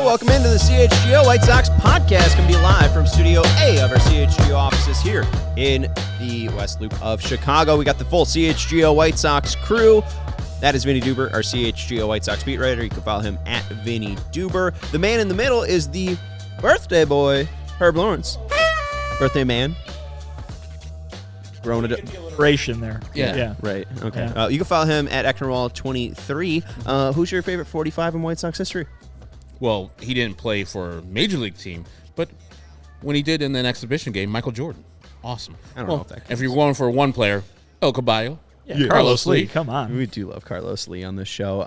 Welcome into the CHGO White Sox Podcast. Can be live from Studio A of our CHGO offices here in the West Loop of Chicago. We got the full CHGO White Sox crew. That is Vinnie Duber, our CHGO White Sox beat writer. You can follow him at Vinnie Duber. The man in the middle is the birthday boy, Herb Lawrence. Birthday man. Grown it alliteration there. Yeah. Right. Okay. Yeah. You can follow him at Ecknerwall23. Who's your favorite 45 in White Sox history? Well, he didn't play for a major league team, but when he did in an exhibition game, Michael Jordan. Awesome. I don't know if that counts. If you're going for one player, El Caballo. Yeah, Carlos Lee. Come on. We do love Carlos Lee on this show.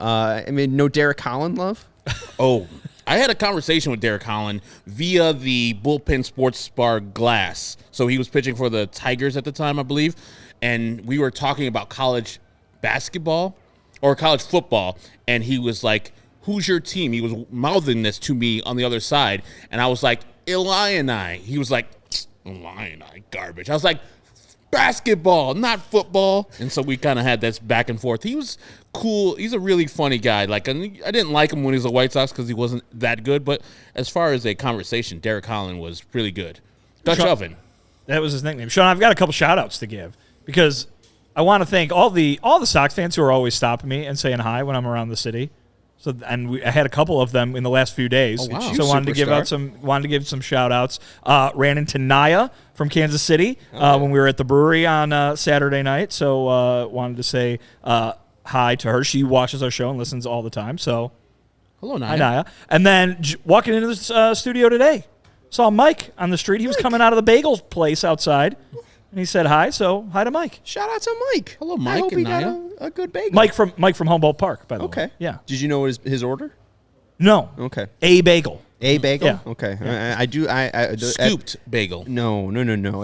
No Derek Holland love? Oh, I had a conversation with Derek Holland via the Bullpen Sports Bar Glass. So he was pitching for the Tigers at the time, I believe, and we were talking about college basketball or college football, and he was like, who's your team? He was mouthing this to me on the other side, and I was like, Illini. He was like, Illini, garbage. I was like, basketball, not football. And so we kind of had this back and forth. He was cool. He's a really funny guy. Like, I didn't like him when he was a White Sox because he wasn't that good, but as far as a conversation, Derek Holland was really good. Dutch Oven. That was his nickname. Sean, I've got a couple shout-outs to give because I want to thank all the Sox fans who are always stopping me and saying hi when I'm around the city. So I had a couple of them in the last few days. Oh, wow. So wanted to give some shout outs. Ran into Naya from Kansas City when we were at the brewery on Saturday night. So wanted to say hi to her. She watches our show and listens all the time. So hello, Naya. Hi, Naya. And then walking into the studio today, saw Mike on the street. He was coming out of the bagel place outside. And he said hi, so hi to Mike. Shout out to Mike. Hello, Mike. I hope and he Naya. got a good bagel. Mike from Humboldt Park, by the way. Okay. Yeah. Did you know his order? No. Okay. A bagel. A bagel? Yeah. Okay. Yeah. I do. Scooped bagel. No.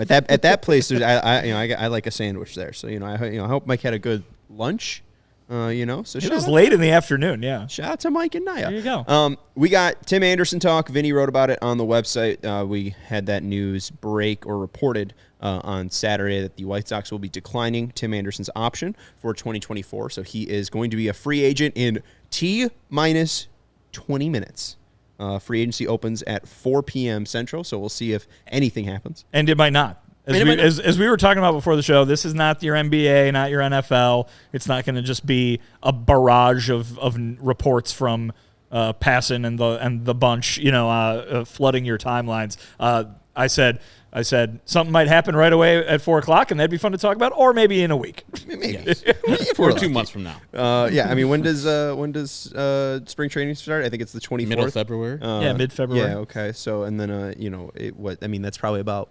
At that place, I like a sandwich there. So I hope Mike had a good lunch. So it was late in the afternoon. Yeah. Shout out to Mike and Naya. There you go. We got Tim Anderson talk. Vinny wrote about it on the website. We had that news break or reported on Saturday that the White Sox will be declining Tim Anderson's option for 2024. So he is going to be a free agent in T-minus 20 minutes. Free agency opens at 4 p.m. Central, so we'll see if anything happens. And it might not. As we were talking about before the show, this is not your NBA, not your NFL. It's not going to just be a barrage of reports from Passan and the bunch, flooding your timelines. I said something might happen right away at 4 o'clock, and that'd be fun to talk about, or maybe in a week. Maybe. Or 2 months from now. When does spring training start? I think it's the 24th. Middle of February. Mid-February. Yeah. Okay. So and then that's probably about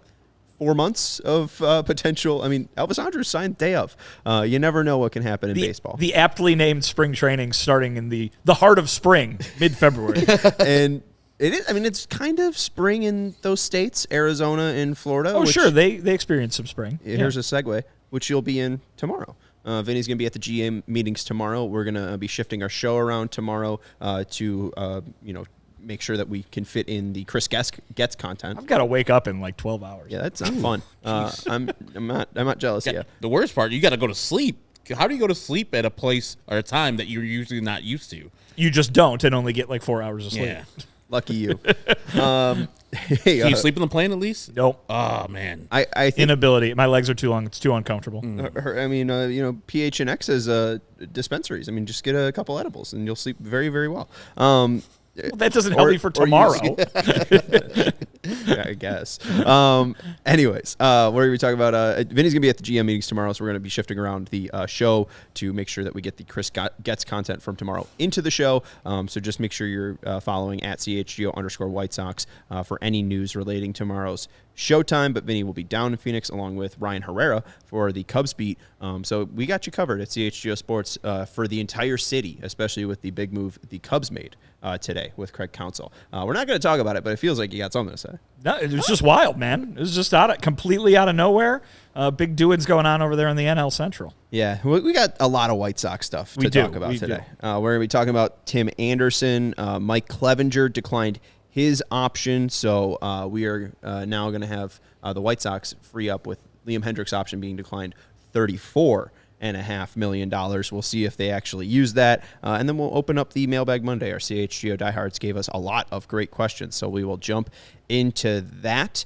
4 months of potential. I mean, Elvis Andrus signed day of. You never know what can happen in baseball. The aptly named spring training starting in the heart of spring, mid-February. And it is. I mean, it's kind of spring in those states, Arizona and Florida. Oh, sure. They experience some spring. Here's a segue, which you'll be in tomorrow. Vinny's going to be at the GM meetings tomorrow. We're going to be shifting our show around tomorrow to make sure that we can fit in the Chris Getz content. I've got to wake up in like 12 hours. Yeah, that's not fun. I'm not jealous. Yeah. The worst part, you got to go to sleep. How do you go to sleep at a place or a time that you're usually not used to? You just don't and only get like 4 hours of sleep. Yeah. Lucky you. Can you sleep in the plane at least? Nope. Oh, man. I think inability. My legs are too long. It's too uncomfortable. PHNX has dispensaries. I mean, just get a couple edibles and you'll sleep very, very well. Well, that doesn't help me for tomorrow. I guess. Anyways, what are we talking about? Vinny's going to be at the GM meetings tomorrow, so we're going to be shifting around the show to make sure that we get the Chris Getz content from tomorrow into the show. So just make sure you're following at CHGO _White Sox for any news relating to tomorrow's Showtime, but Vinny will be down in Phoenix along with Ryan Herrera for the Cubs beat. So we got you covered at CHGO Sports for the entire city, especially with the big move the Cubs made today with Craig Counsell. We're not going to talk about it, but it feels like you got something to say. No, it was just wild, man. It was just completely out of nowhere. Big doings going on over there in the NL Central. Yeah, we got a lot of White Sox stuff to talk about today. We're going to be talking about Tim Anderson. Mike Clevinger declined his option, so we are now going to have the White Sox free up with Liam Hendriks' option being declined $34.5 million. We'll see if they actually use that, and then we'll open up the Mailbag Monday. Our CHGO Diehards gave us a lot of great questions, so we will jump into that.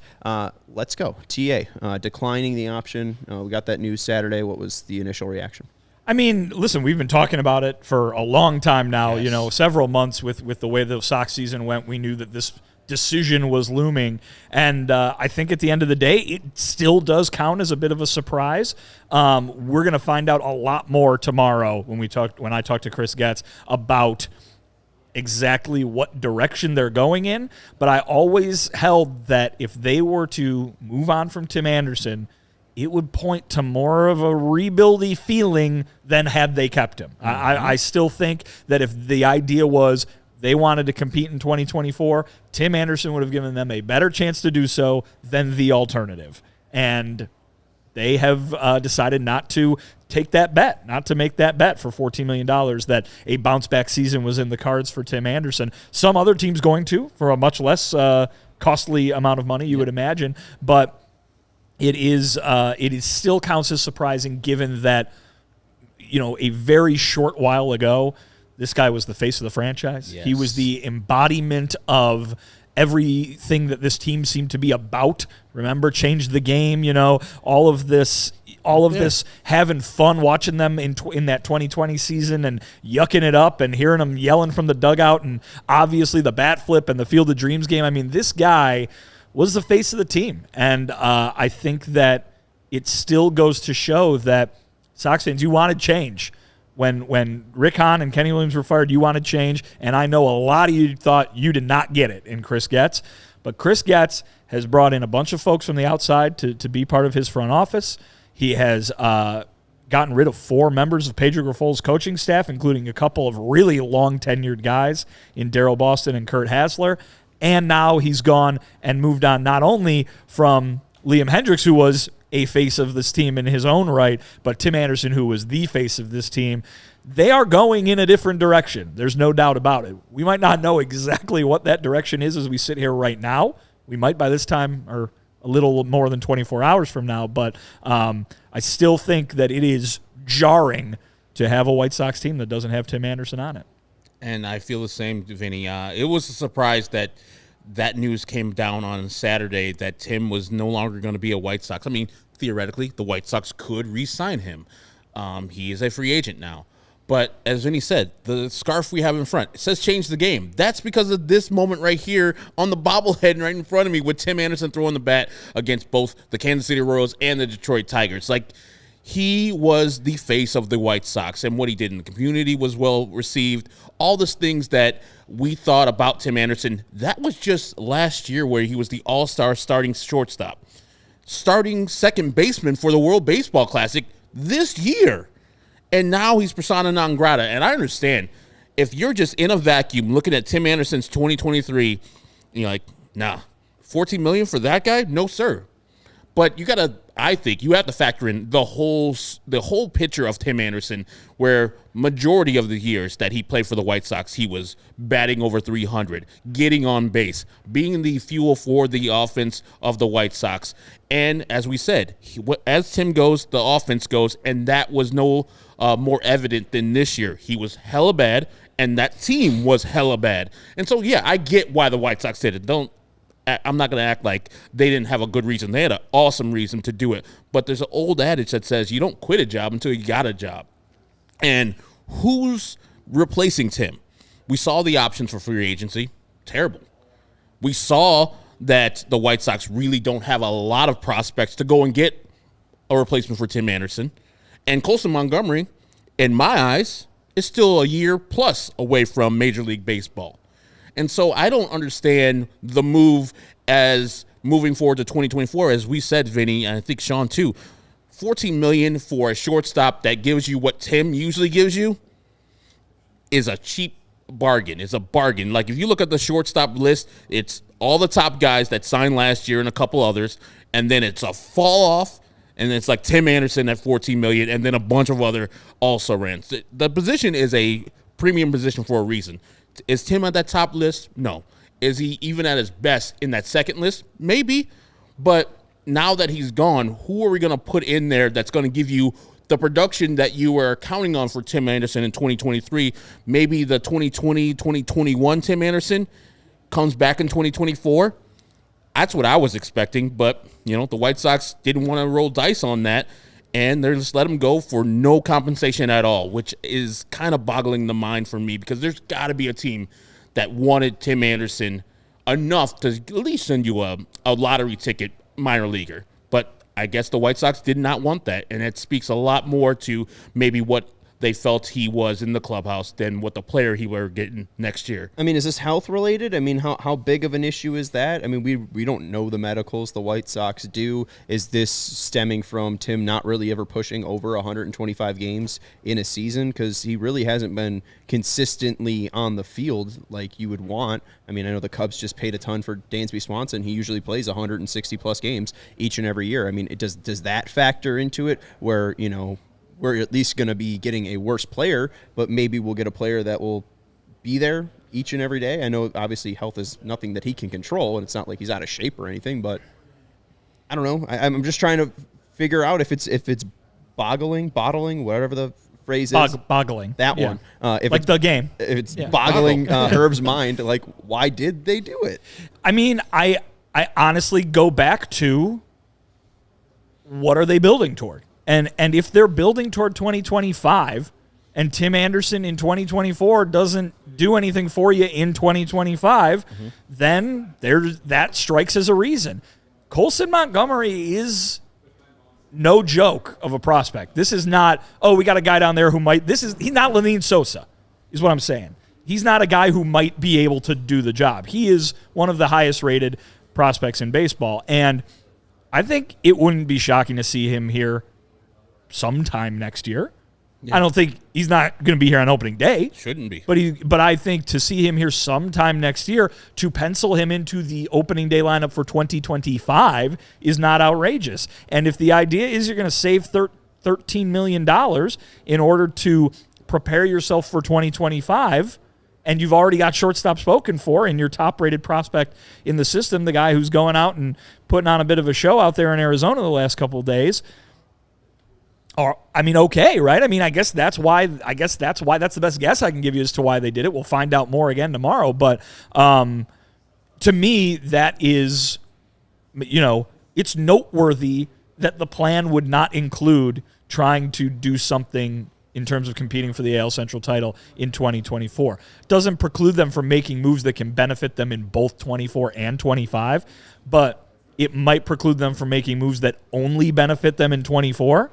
Let's go. TA, declining the option. We got that news Saturday. What was the initial reaction? I mean, listen, we've been talking about it for a long time now, Yes. Several months with the way the Sox season went. We knew that this decision was looming. And I think at the end of the day, it still does count as a bit of a surprise. We're going to find out a lot more tomorrow when I talk to Chris Getz about exactly what direction they're going in. But I always held that if they were to move on from Tim Anderson, it would point to more of a rebuildy feeling than had they kept him. Mm-hmm. I still think that if the idea was they wanted to compete in 2024, Tim Anderson would have given them a better chance to do so than the alternative. And they have decided not to take that bet, not to make that bet for $14 million that a bounce-back season was in the cards for Tim Anderson. Some other teams going to for a much less costly amount of money, you would imagine. But it is still counts as surprising given that, a very short while ago, this guy was the face of the franchise. Yes. He was the embodiment of everything that this team seemed to be about. Remember, changed the game, all of this having fun watching them in that 2020 season and yucking it up and hearing them yelling from the dugout and obviously the bat flip and the Field of Dreams game. I mean, this guy was the face of the team. And I think that it still goes to show that Sox fans, you wanted change. When Rick Hahn and Kenny Williams were fired, you wanted change. And I know a lot of you thought you did not get it in Chris Getz. But Chris Getz has brought in a bunch of folks from the outside to be part of his front office. He has gotten rid of 4 members of Pedro Grifol's coaching staff, including a couple of really long-tenured guys in Darryl Boston and Kurt Hassler. And now he's gone and moved on not only from Liam Hendriks, who was a face of this team in his own right, but Tim Anderson, who was the face of this team. They are going in a different direction. There's no doubt about it. We might not know exactly what that direction is as we sit here right now. We might by this time, or a little more than 24 hours from now, but I still think that it is jarring to have a White Sox team that doesn't have Tim Anderson on it. And I feel the same, Vinny. It was a surprise that news came down on Saturday that Tim was no longer going to be a White Sox. I mean, theoretically, the White Sox could re-sign him. He is a free agent now. But as Vinny said, the scarf we have in front, it says change the game. That's because of this moment right here on the bobblehead right in front of me with Tim Anderson throwing the bat against both the Kansas City Royals and the Detroit Tigers. Like, he was the face of the White Sox, and what he did in the community was well received. All those things that we thought about Tim Anderson, that was just last year where he was the all-star starting shortstop. Starting second baseman for the World Baseball Classic this year. And now he's persona non grata. And I understand, if you're just in a vacuum looking at Tim Anderson's 2023, you're like, nah, $14 million for that guy? No, sir. But I think you have to factor in the whole picture of Tim Anderson, where majority of the years that he played for the White Sox, he was batting over 300, getting on base, being the fuel for the offense of the White Sox. And as we said, as Tim goes, the offense goes, and that was no more evident than this year. He was hella bad, and that team was hella bad. And so, yeah, I get why the White Sox did it. I'm not going to act like they didn't have a good reason. They had an awesome reason to do it. But there's an old adage that says you don't quit a job until you got a job. And who's replacing Tim? We saw the options for free agency. Terrible. We saw that the White Sox really don't have a lot of prospects to go and get a replacement for Tim Anderson. And Colson Montgomery, in my eyes, is still a year plus away from Major League Baseball. And so I don't understand the move as moving forward to 2024, as we said, Vinny, and I think Sean too, $14 million for a shortstop that gives you what Tim usually gives you is a cheap bargain. It's a bargain. Like, if you look at the shortstop list, it's all the top guys that signed last year and a couple others, and then it's a fall off, and it's like Tim Anderson at $14 million, and then a bunch of other also-rans. The position is a premium position for a reason. Is Tim at that top list? No. Is he even at his best in that second list? Maybe. But now that he's gone, who are we going to put in there that's going to give you the production that you were counting on for Tim Anderson in 2023? Maybe the 2020, 2021 Tim Anderson comes back in 2024. That's what I was expecting. But, the White Sox didn't want to roll dice on that, and they just let him go for no compensation at all, which is kind of boggling the mind for me, because there's got to be a team that wanted Tim Anderson enough to at least send you a lottery ticket minor leaguer. But I guess the White Sox did not want that, and it speaks a lot more to maybe what they felt he was in the clubhouse than what the player he were getting next year. I mean, is this health related? I mean, how big of an issue is that? I mean, we don't know the medicals. The White Sox do. Is this stemming from Tim not really ever pushing over 125 games in a season? Because he really hasn't been consistently on the field like you would want. I mean, I know the Cubs just paid a ton for Dansby Swanson. He usually plays 160-plus games each and every year. I mean, does that factor into it where, we're at least going to be getting a worse player, but maybe we'll get a player that will be there each and every day? I know, obviously, health is nothing that he can control, and it's not like he's out of shape or anything, but I don't know. I'm just trying to figure out if it's bottling, whatever the phrase is. Boggling. That one. If like the game. If it's boggling Herb's mind, like, why did they do it? I mean, I honestly go back to, what are they building toward? And if they're building toward 2025 and Tim Anderson in 2024 doesn't do anything for you in 2025, then that strikes as a reason. Colson Montgomery is no joke of a prospect. This is not, we got a guy down there who might, he's not Lenine Sosa, is what I'm saying. He's not a guy who might be able to do the job. He is one of the highest rated prospects in baseball. And I think it wouldn't be shocking to see him here sometime next year. Yeah. I don't think he's not going to be here on opening day. Shouldn't be. But I think to see him here sometime next year, to pencil him into the opening day lineup for 2025 is not outrageous. And if the idea is you're going to save $13 million in order to prepare yourself for 2025, and you've already got shortstop spoken for and your top-rated prospect in the system, the guy who's going out and putting on a bit of a show out there in Arizona the last couple of days, okay, right? I mean, I guess that's why that's the best guess I can give you as to why they did it. We'll find out more again tomorrow. But to me, that is, it's noteworthy that the plan would not include trying to do something in terms of competing for the AL Central title in 2024. Doesn't preclude them from making moves that can benefit them in both 24 and 25, but it might preclude them from making moves that only benefit them in 24.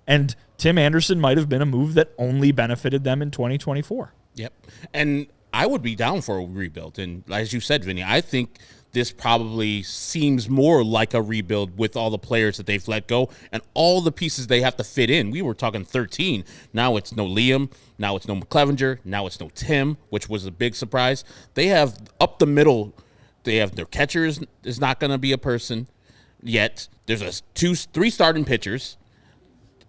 And Tim Anderson might have been a move that only benefited them in 2024. Yep. And I would be down for a rebuild. And as you said, Vinny, I think this probably seems more like a rebuild with all the players that they've let go and all the pieces they have to fit in. We were talking 13. Now it's no Liam. Now it's no Clevinger. Now it's no Tim, which was a big surprise. They have up the middle. They have their catcher is not going to be a person yet. There's three starting pitchers.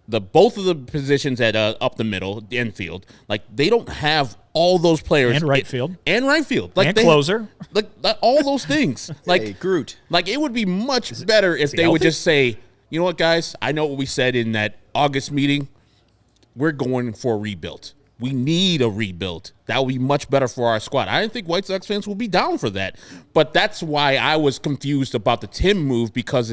Both of the positions at up the middle, the infield, like they don't have all those players and right field, like and closer, like all those things. Like hey, Groot. Like it would be much better if they would just say, you know what, guys, I know what we said in that August meeting. We're going for a rebuild. We need a rebuild. That would be much better for our squad. I didn't think White Sox fans will be down for that, but that's why I was confused about the Tim move, because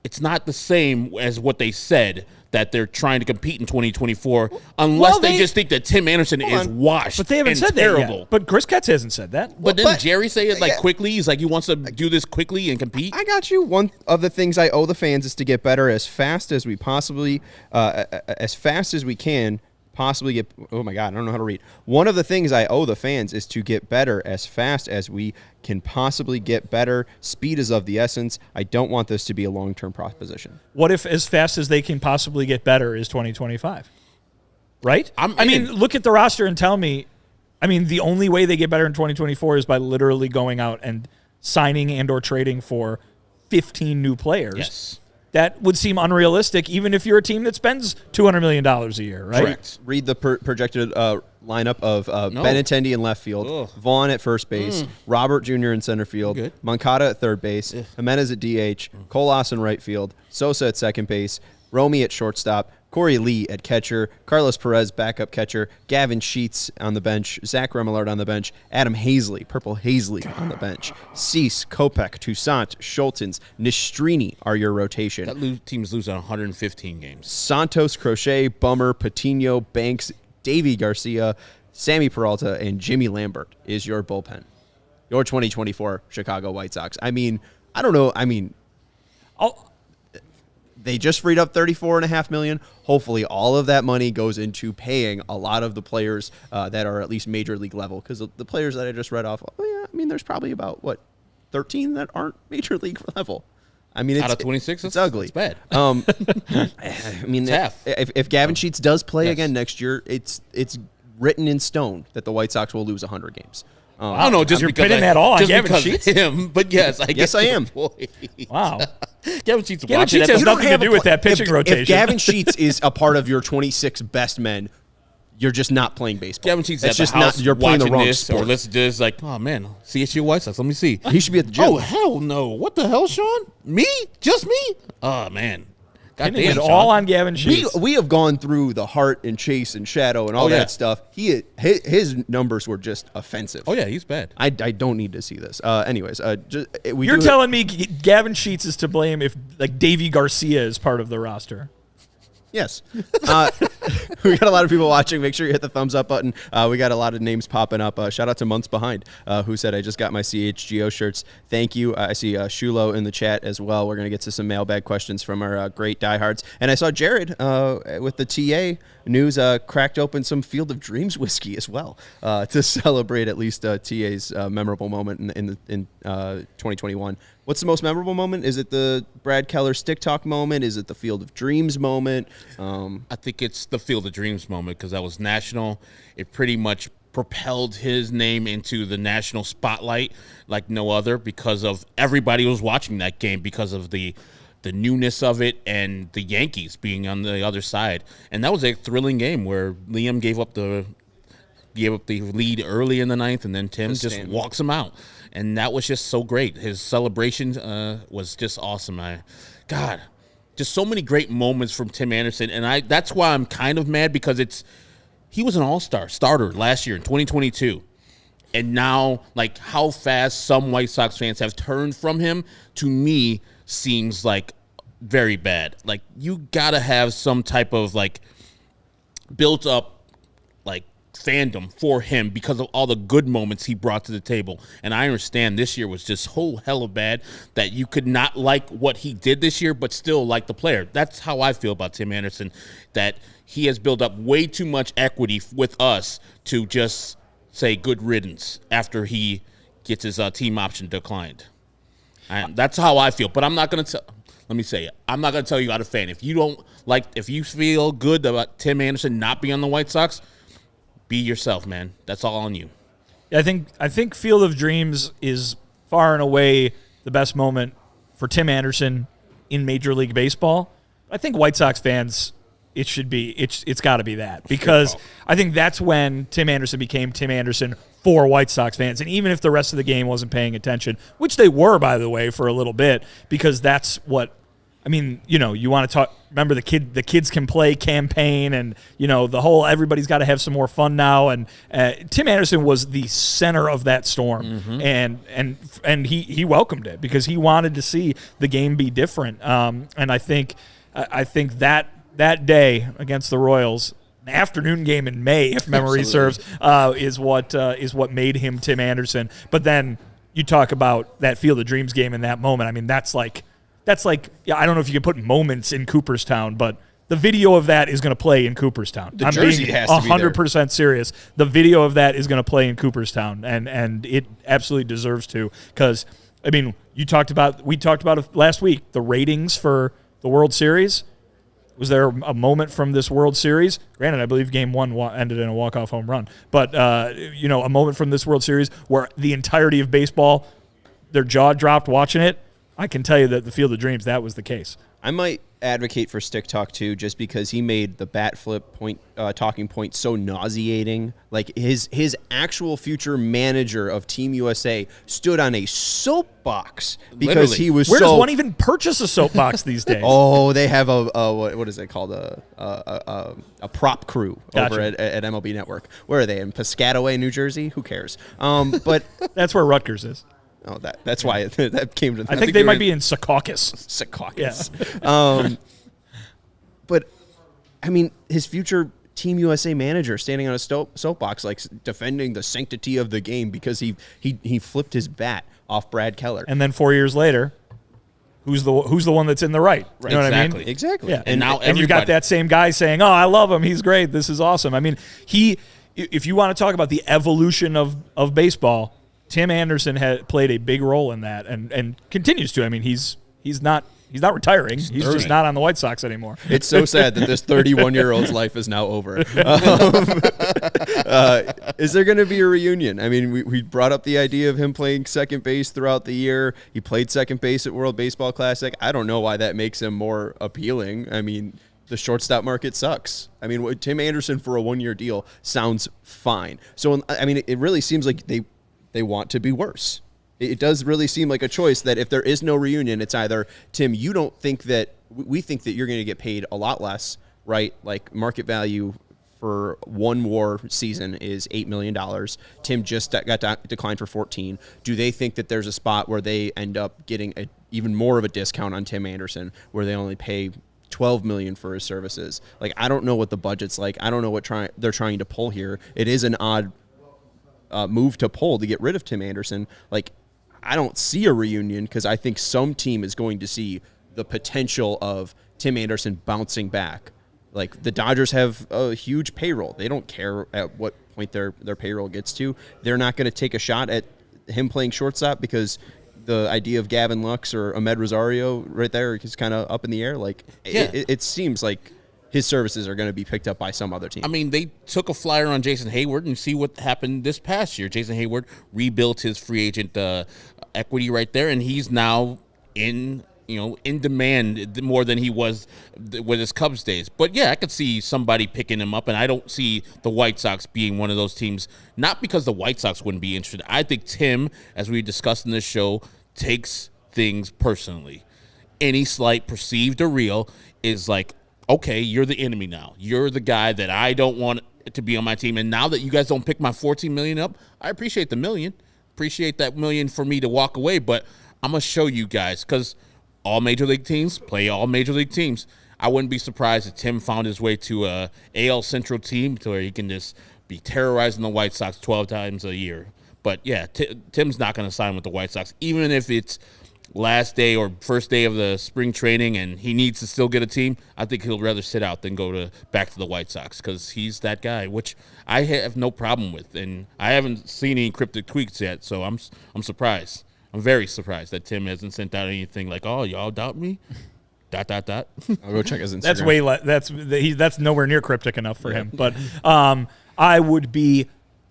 it's not the same as what they said, that they're trying to compete in 2024, unless they just think that Tim Anderson is washed. But they haven't said terrible. That yet. But Chris Katz hasn't said that. But didn't Jerry say it quickly? He's like, he wants to do this quickly and compete? I got you. One of the things I owe the fans is to get better as fast as we possibly, as fast as we can, possibly get, oh my God, I don't know how to read. One of the things I owe the fans is to get better as fast as we can possibly get better. Speed is of the essence. I don't want this to be a long-term proposition. What if as fast as they can possibly get better is 2025? Right? I mean, look at the roster and tell me, the only way they get better in 2024 is by literally going out and signing and or trading for 15 new players. Yes. That would seem unrealistic, even if you're a team that spends $200 million a year, right? Correct. Read the projected lineup of Benintendi in left field, Vaughn at first base, Robert Jr. in center field, Moncada at third base, Jimenez at DH, Colas in right field, Sosa at second base, Romy at shortstop, Corey Lee at catcher, Carlos Perez backup catcher, Gavin Sheets on the bench, Zach Remillard on the bench, Adam Hazley, Purple Hazley on the bench, Cease, Kopech, Toussaint, Schultens, Nistrini are your rotation. That team's losing 115 games. Santos, Crochet, Bummer, Patino, Banks, Davy Garcia, Sammy Peralta, and Jimmy Lambert is your bullpen. Your 2024 Chicago White Sox. I don't know. They just freed up $34.5 million. Hopefully, all of that money goes into paying a lot of the players that are at least major league level. Because the players that I just read off, there's probably about 13 that aren't major league level. It's out of 26, it's ugly. It's bad. If Gavin Sheets does play again next year, it's written in stone that the White Sox will lose 100 games. I don't know, just you're because pitting that all on Gavin Sheets? Him, but yes, I am. Wow. Gavin Sheets has nothing to do with that pitching rotation. If Gavin Sheets is a part of your 26 best men, you're just not playing baseball. Gavin Sheets is just you're playing the wrong sport. Or listen to this, oh man, CHGO White Sox. Let me see. He should be at the gym. Oh hell no! What the hell, Sean? Me? Just me? Oh man. It's all on Gavin Sheets. We have gone through the Hart and Chase and Shadow and all that stuff. His numbers were just offensive. Oh yeah, he's bad. I don't need to see this. Anyways, you're telling me Gavin Sheets is to blame if Davy Garcia is part of the roster? Yes. We got a lot of people watching. Make sure you hit the thumbs up button. We got a lot of names popping up. Shout out to Months Behind, who said, I just got my CHGO shirts. Thank you. I see Shulo in the chat as well. We're going to get to some mailbag questions from our great diehards. And I saw Jared with the TA news cracked open some Field of Dreams whiskey as well to celebrate at least TA's memorable moment in 2021. What's the most memorable moment? Is it the Brad Keller stick talk moment? Is it the Field of Dreams moment? I think it's the Field of Dreams moment because that was national. It pretty much propelled his name into the national spotlight like no other because of everybody was watching that game because of the newness of it and the Yankees being on the other side. And that was a thrilling game where Liam gave up the lead early in the ninth, and then Tim just walks him out. And that was just so great. His celebration was just awesome. Just so many great moments from Tim Anderson. And that's why I'm kind of mad because he was an all-star starter last year in 2022. And now, how fast some White Sox fans have turned from him, to me, seems very bad. You got to have some type of, built up, fandom for him because of all the good moments he brought to the table. And I understand this year was just whole hella bad that you could not like what he did this year but still like the player. That's how I feel about Tim Anderson, that he has built up way too much equity with us to just say good riddance after he gets his team option declined. And that's how I feel. But I'm not going to let me say it. I'm not going to tell you how to fan. If you feel good about Tim Anderson not being on the White Sox, be yourself, man. That's all on you. I think Field of Dreams is far and away the best moment for Tim Anderson in Major League Baseball. I think White Sox fans, it's got to be that because I think that's when Tim Anderson became Tim Anderson for White Sox fans. And even if the rest of the game wasn't paying attention, which they were, by the way, for a little bit, because that's what. You want to talk, remember the kids can play campaign and, the whole everybody's got to have some more fun now. And Tim Anderson was the center of that storm. Mm-hmm. And he welcomed it because he wanted to see the game be different. And I think that day against the Royals, an afternoon game in May, if memory serves, is what made him Tim Anderson. But then you talk about that Field of Dreams game in that moment. That's like, I don't know if you can put moments in Cooperstown, but The video of that is going to play in Cooperstown. The jersey has to be there. 100% serious. The video of that is going to play in Cooperstown, and it absolutely deserves to. Because I mean, we talked about it last week. The ratings for the World Series. Was there a moment from this World Series? Granted, I believe Game 1 ended in a walk-off home run. But, a moment from this World Series where the entirety of baseball, their jaw dropped watching it. I can tell you that the Field of Dreams, that was the case. I might advocate for Stick Talk too, just because he made the bat flip talking point so nauseating. Like his actual future manager of Team USA stood on a soapbox because Literally. he was Where does one even purchase a soapbox these days? Oh, they have a what is it called, a prop crew over at MLB Network. Where are they, in Piscataway, New Jersey? Who cares? But that's where Rutgers is. Oh, that's why that came to. I think they might be in Secaucus. Secaucus. Yeah. But I mean, his future Team USA manager standing on a soapbox, like defending the sanctity of the game because he flipped his bat off Brad Keller. And then 4 years later, who's the one that's in the right? You know what I mean? Exactly. Yeah. And now you've got that same guy saying, "Oh, I love him. He's great. This is awesome." I mean, if you want to talk about the evolution of baseball, Tim Anderson had played a big role in that and continues to. I mean, he's not retiring. He's just not on the White Sox anymore. It's so sad that this 31-year-old's life is now over. Is there going to be a reunion? I mean, we brought up the idea of him playing second base throughout the year. He played second base at World Baseball Classic. I don't know why that makes him more appealing. I mean, the shortstop market sucks. I mean, Tim Anderson for a one-year deal sounds fine. So, I mean, it really seems like they want to be worse. It does really seem like a choice that if there is no reunion, it's either, Tim, we think that you're going to get paid a lot less, right? Like market value for one WAR season is $8 million. Tim just got declined for 14. Do they think that there's a spot where they end up getting even more of a discount on Tim Anderson, where they only pay $12 million for his services? Like, I don't know what the budget's like. I don't know what they're trying to pull here. It is an odd move to pull to get rid of Tim Anderson. Like, I don't see a reunion because I think some team is going to see the potential of Tim Anderson bouncing back. Like, the Dodgers have a huge payroll. They don't care at what point their payroll gets to. They're not going to take a shot at him playing shortstop because the idea of Gavin Lux or Ahmed Rosario right there is kind of up in the air. Like, it seems like his services are going to be picked up by some other team. I mean, they took a flyer on Jason Hayward, and see what happened this past year. Jason Hayward rebuilt his free agent equity right there, and he's now in demand more than he was with his Cubs days. But yeah, I could see somebody picking him up, and I don't see the White Sox being one of those teams. Not because the White Sox wouldn't be interested. I think Tim, as we discussed in this show, takes things personally. Any slight, perceived or real, is like, okay, you're the enemy now. You're the guy that I don't want to be on my team. And now that you guys don't pick my $14 million up, I appreciate the $1 million. Appreciate that $1 million for me to walk away. But I'm going to show you guys, because all major league teams play all major league teams. I wouldn't be surprised if Tim found his way to a AL Central team to where he can just be terrorizing the White Sox 12 times a year. But yeah, Tim's not going to sign with the White Sox, even if it's last day or first day of the spring training and he needs to still get a team. I think he'll rather sit out than go back to the White Sox, because he's that guy, which I have no problem with. And I haven't seen any cryptic tweets yet, so I'm surprised. I'm very surprised that Tim hasn't sent out anything like, "Oh, y'all doubt me?" ... I'll go check his Instagram. That's nowhere near cryptic enough for him. But I would be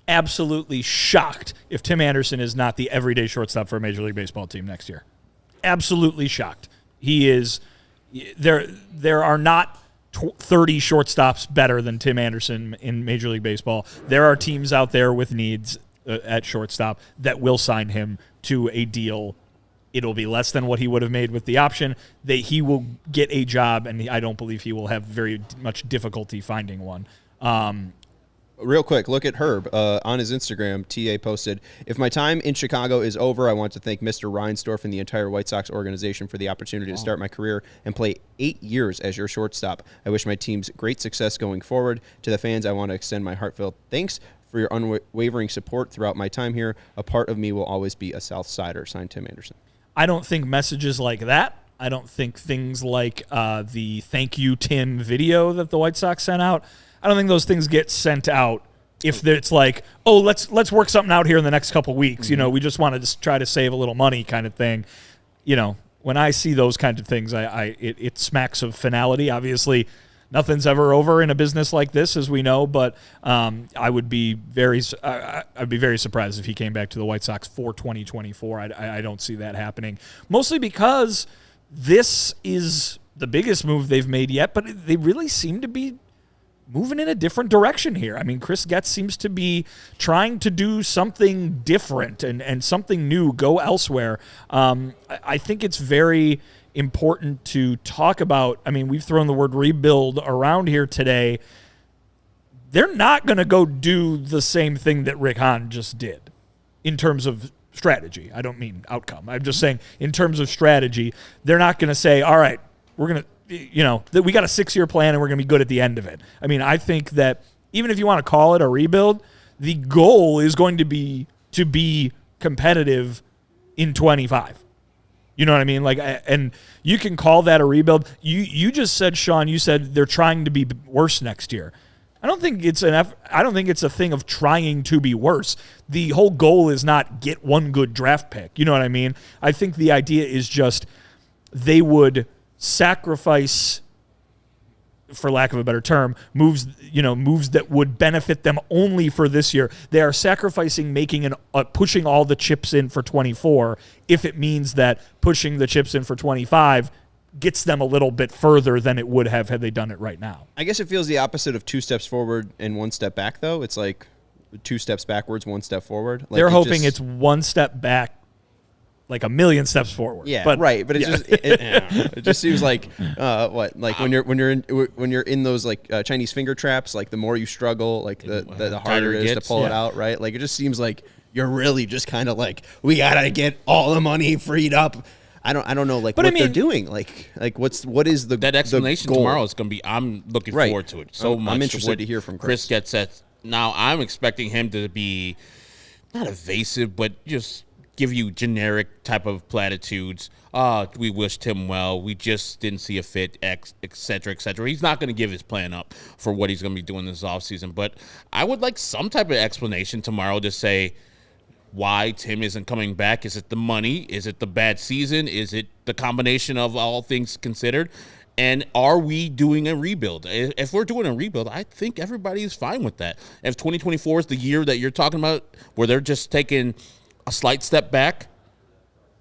absolutely shocked if Tim Anderson is not the everyday shortstop for a Major League Baseball team next year. Absolutely shocked. He is. There are not 30 shortstops better than Tim Anderson in Major League Baseball. There are teams out there with needs at shortstop that will sign him to a deal. It'll be less than what he would have made with the option. He will get a job, and I don't believe he will have very much difficulty finding one. Real quick, look at Herb. On his Instagram, TA posted, "If my time in Chicago is over, I want to thank Mr. Reinsdorf and the entire White Sox organization for the opportunity to start my career and play 8 years as your shortstop. I wish my team's great success going forward. To the fans, I want to extend my heartfelt thanks for your unwavering support throughout my time here. A part of me will always be a South Sider." Signed, Tim Anderson. I don't think messages like that I don't think things like the "Thank You, Tim" video that the White Sox sent out, I don't think those things get sent out if it's like, oh, let's work something out here in the next couple weeks. Mm-hmm. We just want to try to save a little money kind of thing. When I see those kinds of things, it smacks of finality. Obviously, nothing's ever over in a business like this, as we know. But I'd be very surprised if he came back to the White Sox for 2024. I don't see that happening, mostly because this is the biggest move they've made yet. But they really seem to be moving in a different direction here. I mean, Chris Getz seems to be trying to do something different and something new, go elsewhere. I think it's very important to talk about. I mean, we've thrown the word rebuild around here today. They're not going to go do the same thing that Rick Hahn just did in terms of strategy. I don't mean outcome. I'm just saying in terms of strategy, they're not going to say, all right, we're going to, that we got a 6-year plan and we're going to be good at the end of it. I mean, I think that even if you want to call it a rebuild, the goal is going to be competitive in 25. You know what I mean? And you can call that a rebuild. You just said, Sean, you said they're trying to be worse next year. I don't think it's a thing of trying to be worse. The whole goal is not get one good draft pick. You know what I mean? I think the idea is just they would sacrifice, for lack of a better term, moves that would benefit them only for this year. They are sacrificing pushing all the chips in for 24 if it means that pushing the chips in for 25 gets them a little bit further than it would have had they done it right now. I guess it feels the opposite of 2 steps forward and 1 step back, though. It's like 2 steps backwards, 1 step forward. They're hoping it's 1 step back, like a million steps forward. Yeah, but, right. But it just seems like when you're in those like Chinese finger traps, like the more you struggle, like the harder it is to pull it out, right? Like it just seems like you're really just kind of like, we gotta get all the money freed up. I don't know what they're doing. Like what is that explanation tomorrow is going to be. I'm looking forward to it so much. I'm interested to hear from Chris. Gets at. Now I'm expecting him to be not evasive, but just give you generic type of platitudes. We wished him well. We just didn't see a fit, et cetera, et cetera. He's not going to give his plan up for what he's going to be doing this offseason. But I would like some type of explanation tomorrow to say why Tim isn't coming back. Is it the money? Is it the bad season? Is it the combination of all things considered? And are we doing a rebuild? If we're doing a rebuild, I think everybody is fine with that. If 2024 is the year that you're talking about where they're just taking a slight step back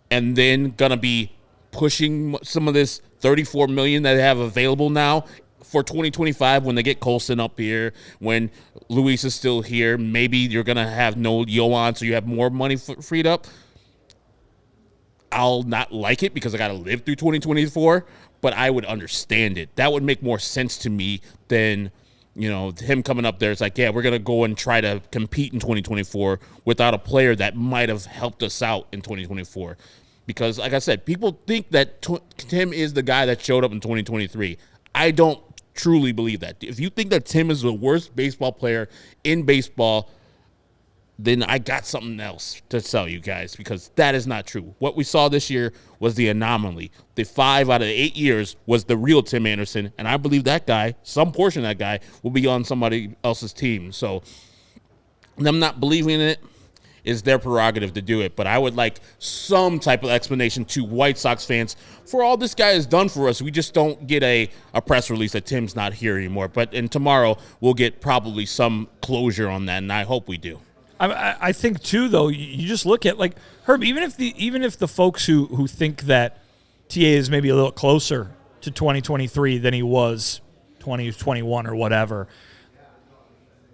and then going to be pushing some of this $34 million that they have available now for 2025 when they get Colson up here, when Luis is still here, maybe you're going to have no Yohan, so you have more money freed up. I'll not like it because I got to live through 2024, but I would understand it. That would make more sense to me than him coming up there. It's like, yeah, we're going to go and try to compete in 2024 without a player that might have helped us out in 2024. Because, like I said, people think that Tim is the guy that showed up in 2023. I don't truly believe that. If you think that Tim is the worst baseball player in baseball, then I got something else to tell you guys, because that is not true. What we saw this year was the anomaly. The 5 out of 8 years was the real Tim Anderson, and I believe that guy, some portion of that guy, will be on somebody else's team. So them not believing in it is their prerogative to do it, but I would like some type of explanation to White Sox fans for all this guy has done for us. We just don't get a press release that Tim's not here anymore. And tomorrow we'll get probably some closure on that, and I hope we do. I think too, though, you just look at, like, Herb, even if the folks who think that TA is maybe a little closer to 2023 than he was 2021 or whatever,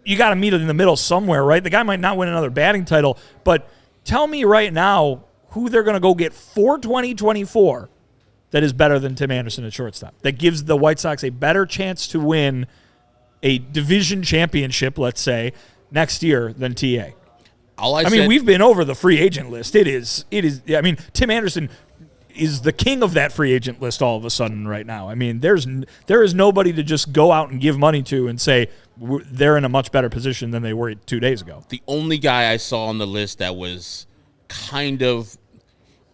you got to meet it in the middle somewhere, right? The guy might not win another batting title, but tell me right now who they're going to go get for 2024 that is better than Tim Anderson at shortstop, that gives the White Sox a better chance to win a division championship, let's say, next year than TA. I mean, we've been over the free agent list. It is. I mean, Tim Anderson is the king of that free agent list all of a sudden right now. I mean, there is nobody to just go out and give money to and say they're in a much better position than they were 2 days ago. The only guy I saw on the list that was kind of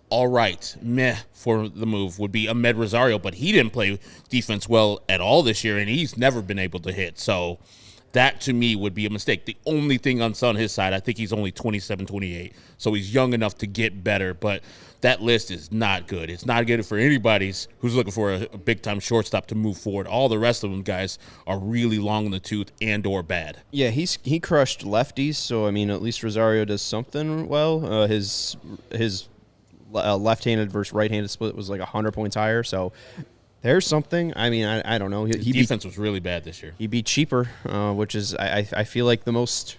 all right, meh for the move would be Ahmed Rosario, but he didn't play defense well at all this year, and he's never been able to hit. So that, to me, would be a mistake. The only thing on his side, I think he's only 27, 28, so he's young enough to get better, but that list is not good. It's not good for anybody who's looking for a big-time shortstop to move forward. All the rest of them guys are really long in the tooth and or bad. Yeah, he crushed lefties, so, I mean, at least Rosario does something well. His left-handed versus right-handed split was like 100 points higher, so there's something. I mean, I don't know. His defense was really bad this year. He beat cheaper, which is, I feel like, the most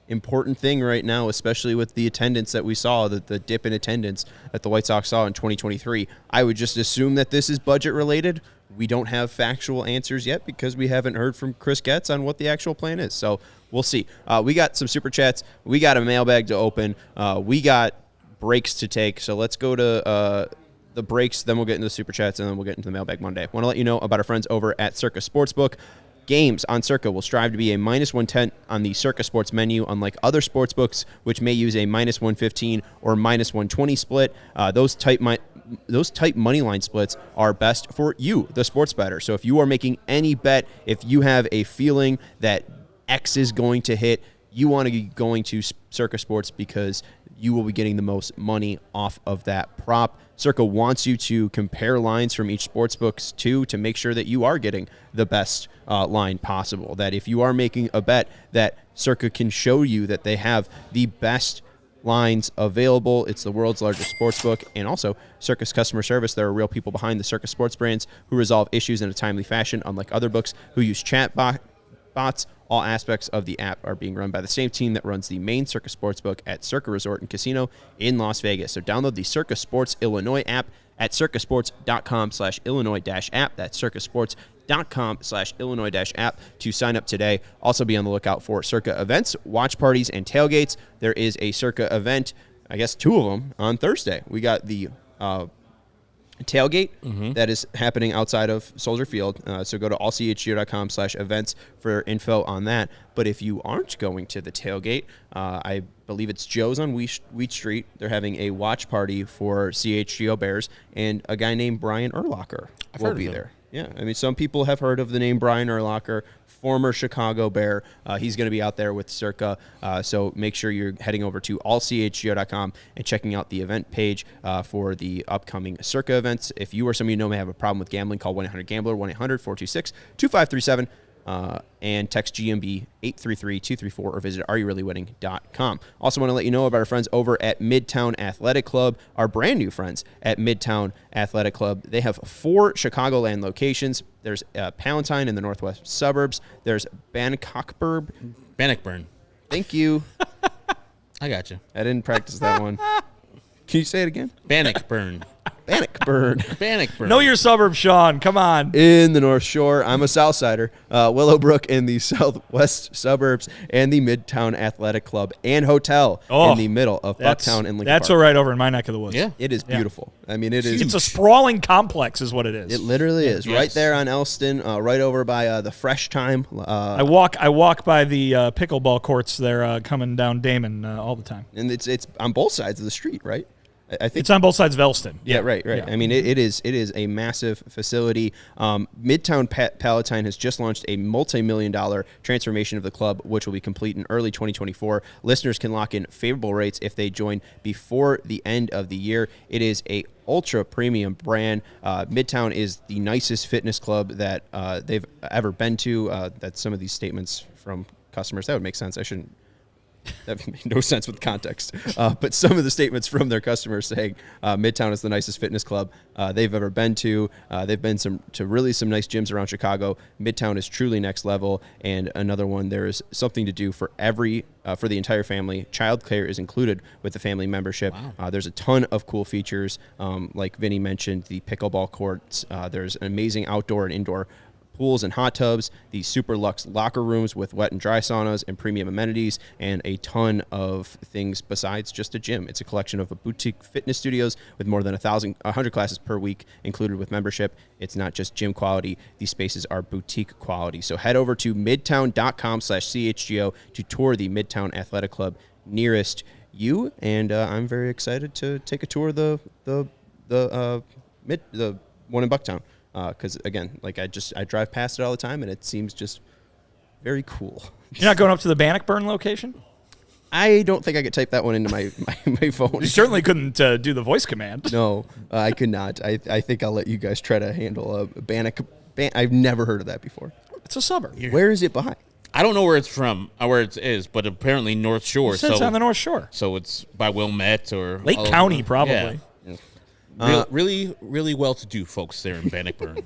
important thing right now, especially with the attendance that we saw, the dip in attendance that the White Sox saw in 2023. I would just assume that this is budget-related. We don't have factual answers yet because we haven't heard from Chris Getz on what the actual plan is, so we'll see. We got some Super Chats. We got a mailbag to open. We got breaks to take, so let's go to the breaks, then we'll get into the Super Chats, and then we'll get into the Mailbag Monday. I want to let you know about our friends over at Circa Sportsbook. Games on Circa will strive to be a -110 on the Circa Sports menu, unlike other sportsbooks, which may use a -115 or -120 split. Those type money line splits are best for you, the sports bettor. So if you are making any bet, if you have a feeling that X is going to hit, you want to be going to Circa Sports because you will be getting the most money off of that prop. Circa wants you to compare lines from each sportsbook to make sure that you are getting the best line possible. That if you are making a bet, that Circa can show you that they have the best lines available. It's the world's largest sportsbook, and also Circa's customer service. There are real people behind the Circa Sports brands who resolve issues in a timely fashion, unlike other books who use chat bots. All aspects of the app are being run by the same team that runs the main Circa Sportsbook at Circa Resort and Casino in Las Vegas. So download the Circa Sports Illinois app at circasports.com/Illinois-app. That's circasports.com/Illinois-app to sign up today. Also be on the lookout for Circa events, watch parties, and tailgates. There is a Circa event, I guess 2 of them, on Thursday. We got the tailgate that is happening outside of Soldier Field. So go to allchgo.com/events for info on that. But if you aren't going to the tailgate, I believe it's Joe's on Wheat Street. They're having a watch party for CHGO Bears, and a guy named Brian Urlacher will be there. Yeah, I mean, some people have heard of the name Brian Urlacher, former Chicago Bear. He's going to be out there with Circa, so make sure you're heading over to allchgo.com and checking out the event page for the upcoming Circa events. If you or somebody you know may have a problem with gambling, call 1-800-GAMBLER, 1-800-426-2537, and text GMB 833-234 or visit areyourreallywinning.com. Also want to let you know about our friends over at Midtown Athletic Club, our brand new friends at Midtown Athletic Club. They have 4 Chicagoland locations. There's Palatine in the northwest suburbs. There's Bannockburn. Thank you. I got you. I didn't practice that one. Can you say it again? Bannockburn. Bannockburn. Know your suburbs, Sean. Come on. In the North Shore. I'm a Southsider. Willowbrook in the southwest suburbs, and the Midtown Athletic Club and Hotel in the middle of Bucktown and Lincoln That's Park. right over in my neck of the woods. Yeah. It is beautiful. I mean, it is. It's a sprawling complex is what it is. It literally is. Yes. Right there on Elston, right over by the Fresh Time. I walk by the pickleball courts there coming down Damon all the time. And it's on both sides of the street, right? I think it's on both sides of Elston. Yeah, right. Yeah. I mean, it is a massive facility. Midtown Palatine has just launched a multi-million-dollar transformation of the club, which will be complete in early 2024. Listeners can lock in favorable rates if they join before the end of the year. It is a ultra premium brand. Midtown is the nicest fitness club that they've ever been to. That's some of these statements from customers. That would make sense. That made no sense with context. But some of the statements from their customers saying Midtown is the nicest fitness club they've ever been to. They've been to really some nice gyms around Chicago. Midtown is truly next level. And another one, there is something to do for for the entire family. Childcare is included with the family membership. Wow. There's a ton of cool features. Like Vinnie mentioned, the pickleball courts. There's an amazing outdoor and indoor pools and hot tubs, these super luxe locker rooms with wet and dry saunas and premium amenities, and a ton of things besides just a gym. It's a collection of boutique fitness studios with more than 100 classes per week included with membership. It's not just gym quality. These spaces are boutique quality. So head over to midtown.com/CHGO to tour the Midtown Athletic Club nearest you, and I'm very excited to take a tour of the one in Bucktown. Because again, like I drive past it all the time, and it seems just very cool. You're not going up to the Bannockburn location? I don't think I could type that one into my phone. You certainly couldn't do the voice command. No, I could not. I think I'll let you guys try to handle a Bannock. I've never heard of that before. It's a suburb. Where is it behind? I don't know where it's from, where it is, but apparently North Shore. It's on the North Shore. So it's by Wilmette or Lake County, probably. Yeah. Really, really well-to-do folks there in Bannockburn.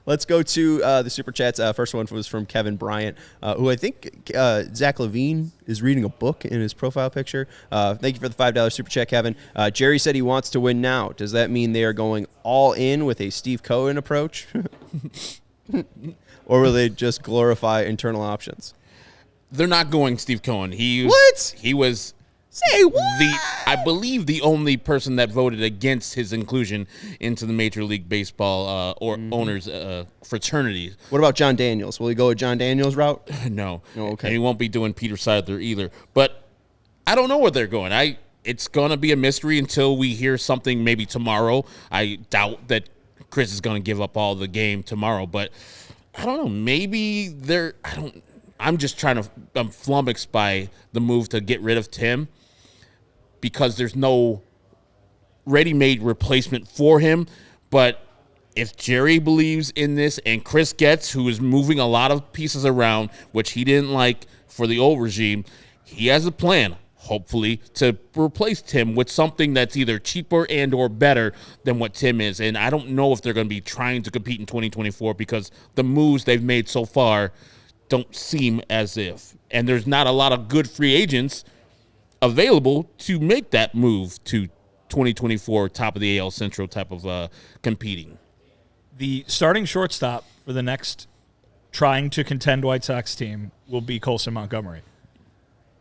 Let's go to the Super Chats. First one was from Kevin Bryant, who I think Zach Levine is reading a book in his profile picture. Thank you for the $5 Super Chat, Kevin. Jerry said he wants to win now. Does that mean they are going all in with a Steve Cohen approach? Or will they just glorify internal options? They're not going Steve Cohen. He was Say what? I believe the only person that voted against his inclusion into the Major League Baseball owners fraternity. What about John Daniels? Will he go a John Daniels route? No. Oh, okay. And he won't be doing Peter Seidler either. But I don't know where they're going. It's going to be a mystery until we hear something maybe tomorrow. I doubt that Chris is going to give up all the game tomorrow, but I don't know. Maybe I'm flummoxed by the move to get rid of Tim because there's no ready-made replacement for him. But if Jerry believes in this and Chris Getz, who is moving a lot of pieces around, which he didn't like for the old regime, he has a plan, hopefully, to replace Tim with something that's either cheaper and or better than what Tim is. And I don't know if they're going to be trying to compete in 2024 because the moves they've made so far don't seem as if. And there's not a lot of good free agents available to make that move to 2024 top of the AL Central type of competing. The starting shortstop for the next trying to contend White Sox team will be Colson Montgomery.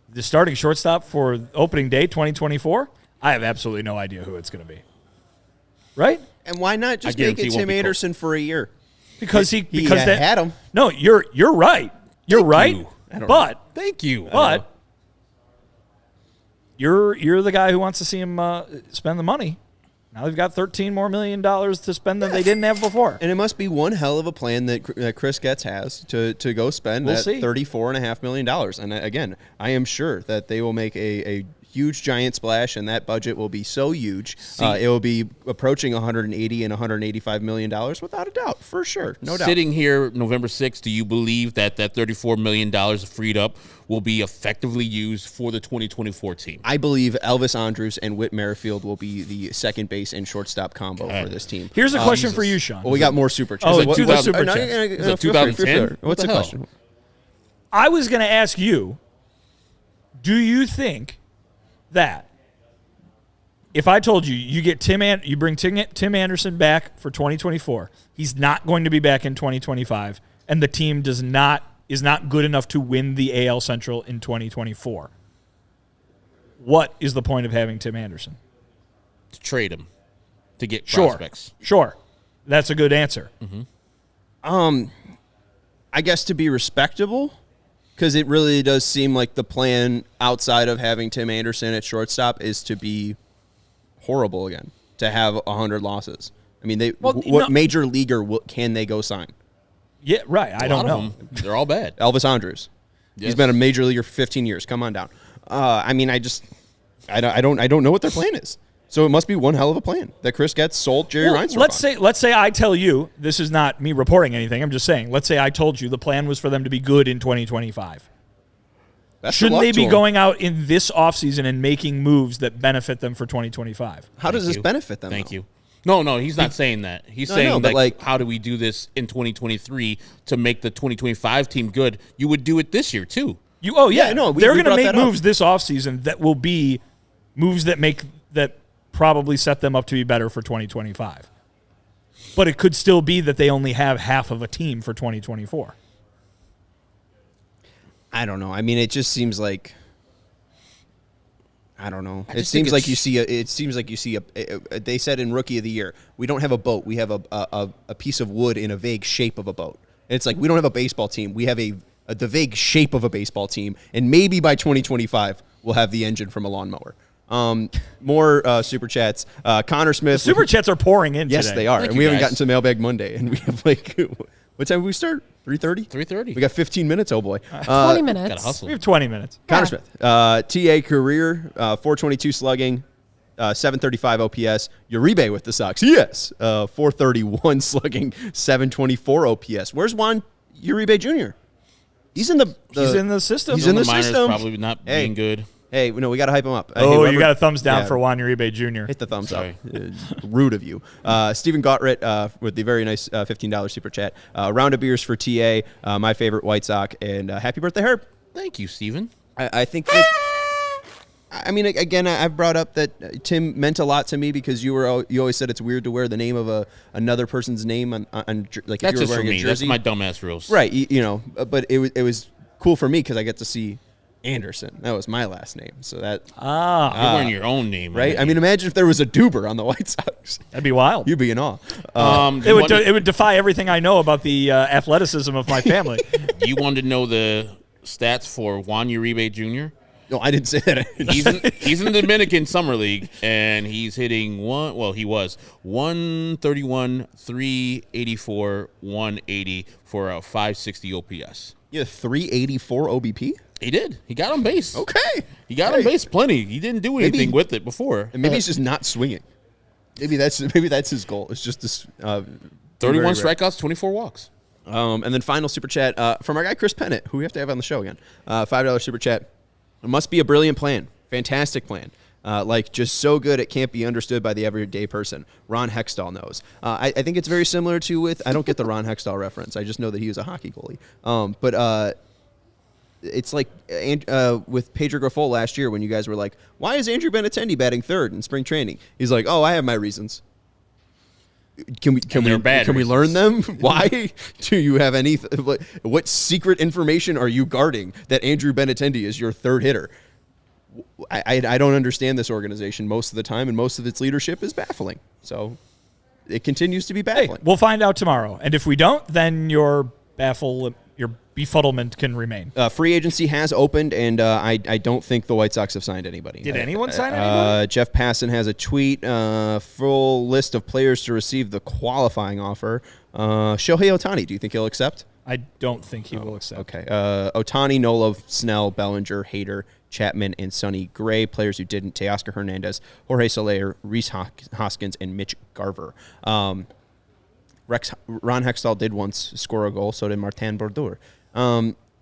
The starting shortstop for opening day 2024, I have absolutely no idea who it's going to be. Right? And why not just make it Tim Anderson for a year? Because he had him. No, you're right. You're right. Thank you. But you're the guy who wants to see him spend the money. Now they've got $13 more million to spend than they didn't have before. And it must be one hell of a plan that Chris Getz has to go spend that $34.5 million. And again, I am sure that they will make a huge giant splash, and that budget will be so huge. It will be approaching $180 and $185 million without a doubt, for sure. No doubt. Sitting here November 6th, do you believe that $34 million freed up will be effectively used for the 2024 team? I believe Elvis Andrus and Whit Merrifield will be the second base and shortstop combo for this team. Here's a question for you, Sean. Well, we got more super chats. Do the super chat. Is it 2010? What's the question? I was going to ask you, do you think that if I told you you bring Tim Anderson back for 2024, he's not going to be back in 2025, and the team is not good enough to win the AL Central in 2024, what is the point of having Tim Anderson? To trade him, to get prospects. Sure. That's a good answer. Mm-hmm. I guess to be respectable, because it really does seem like the plan outside of having Tim Anderson at shortstop is to be horrible again, to have 100 losses. I mean, what major leaguer can they go sign? Yeah, right. I don't know. They're all bad. Elvis Andrus. Yes. He's been a major leaguer for 15 years. Come on down. I mean, I don't know what their plan is. So it must be one hell of a plan that Chris Getz sold Jerry Reinsdorf. Let's say I tell you, this is not me reporting anything. I'm just saying. Let's say I told you the plan was for them to be good in 2025. Shouldn't they be going out in this offseason and making moves that benefit them for 2025? How does this benefit them? Thank you. No, he's not saying that. He's saying how do we do this in 2023 to make the 2025 team good? You would do it this year too. They're going to make moves this offseason that will be moves that probably set them up to be better for 2025. But it could still be that they only have half of a team for 2024. I don't know. I mean, it just seems like I don't know. It seems like you see a. They said in Rookie of the Year, we don't have a boat. We have a piece of wood in a vague shape of a boat. And it's like we don't have a baseball team. We have the vague shape of a baseball team, and maybe by 2025 we'll have the engine from a lawnmower. More super chats. Connor Smith. Super chats are pouring in Yes, today. they are. Thank and you, we haven't guys. gotten to Mailbag Monday. And we have what time did we start? 3:30? 3:30. We got 15 minutes, oh boy. 20 minutes. Gotta hustle. We have 20 minutes. Connor Smith. TA career, 422 slugging, 735 OPS. Uribe with the Sox. Yes. 431 slugging, 724 OPS. Where's Juan Uribe Jr.? He's in the He's in the system. He's in the minors, system. probably not being good. Hey, no, we got to hype him up. Oh, Hey, you got a thumbs down yeah. for Juan Uribe Jr. Hit the thumbs Sorry. up. Rude of you. Stephen Gottritt with the very nice $15 super chat. Round of beers for TA, my favorite White Sox, and happy birthday, Herb. Thank you, Steven. I think that, I mean, again, I've brought up that Tim meant a lot to me because you always said it's weird to wear the name of another person's name on like if That's you were just for wearing a me. That's jersey. my dumbass rules. Right, you know, but it was cool for me because I get to see Anderson. That was my last name, so that You're wearing your own name, right. I mean, imagine if there was a Duber on the White Sox. That'd be wild. You'd be in awe. It would defy everything I know about the athleticism of my family. You wanted to know the stats for Juan Uribe Jr.? No, I didn't say that. He's in the Dominican Summer League, and he's hitting he was 131, 384, 180 for a 560 OPS. Yeah, 384 OBP. He did. He got on base. Okay, He got on base plenty. He didn't do anything with it before. and maybe he's just not swinging. Maybe that's his goal. It's just this. 31 strikeouts, 24 walks. And then final super chat from our guy Chris Pennant, who we have to have on the show again. $5 super chat. It must be a brilliant plan. Fantastic plan. Like just so good it can't be understood by the everyday person. Ron Hextall knows. I think it's very similar to with I don't get the Ron Hextall reference. I just know that he was a hockey goalie. But it's like with Pedro Grifol last year when you guys were like, why is Andrew Benintendi batting third in spring training? He's like, oh, I have my reasons. Can we learn them? Why do you have any? What secret information are you guarding that Andrew Benintendi is your third hitter? I don't understand this organization most of the time, and most of its leadership is baffling. So it continues to be baffling. Hey, we'll find out tomorrow. And if we don't, then your befuddlement can remain. Free agency has opened, and I don't think the White Sox have signed anybody. Did anyone sign anybody? Jeff Passan has a tweet, full list of players to receive the qualifying offer. Shohei Ohtani, do you think he'll accept? I don't think he will accept. Okay. Ohtani, Nola, Snell, Bellinger, Hader, Chapman, and Sonny Gray. Players who didn't: Teoscar Hernandez, Jorge Soler, Rhys Hoskins, and Mitch Garver. Ron Hextall did once score a goal, so did Martin Brodeur.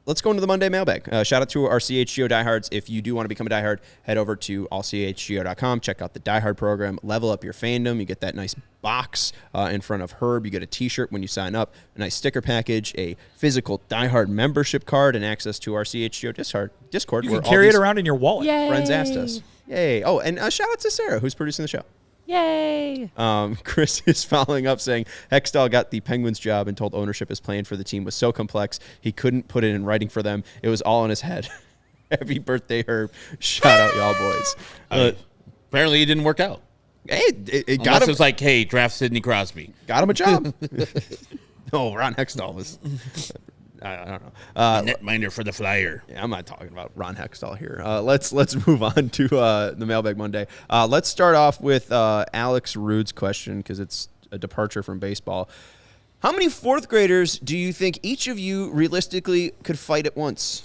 Let's go into the Monday mailbag. Shout out to our CHGO Diehards. If you do want to become a diehard, head over to allchgo.com. Check out the Diehard program. Level up your fandom. You get that nice box in front of Herb. You get a T-shirt when you sign up, a nice sticker package, a physical Diehard membership card, and access to our CHGO Discord. You can carry it around in your wallet. Yay. Friends asked us. Yay. Oh, and shout out to Sarah, who's producing the show. Yay. Chris is following up saying Hextall got the Penguins job and told ownership his plan for the team was so complex he couldn't put it in writing for them. It was all in his head. Happy birthday, Herb. Shout out, y'all boys. Apparently, it didn't work out. Hey, it got Unless him. it's like, hey, draft Sidney Crosby. Got him a job. No, Ron Hextall was. I don't know. Netminder for the Flyer. Yeah, I'm not talking about Ron Hextall here. Let's move on to the Mailbag Monday. Let's start off with Alex Rude's question because it's a departure from baseball. How many fourth graders do you think each of you realistically could fight at once?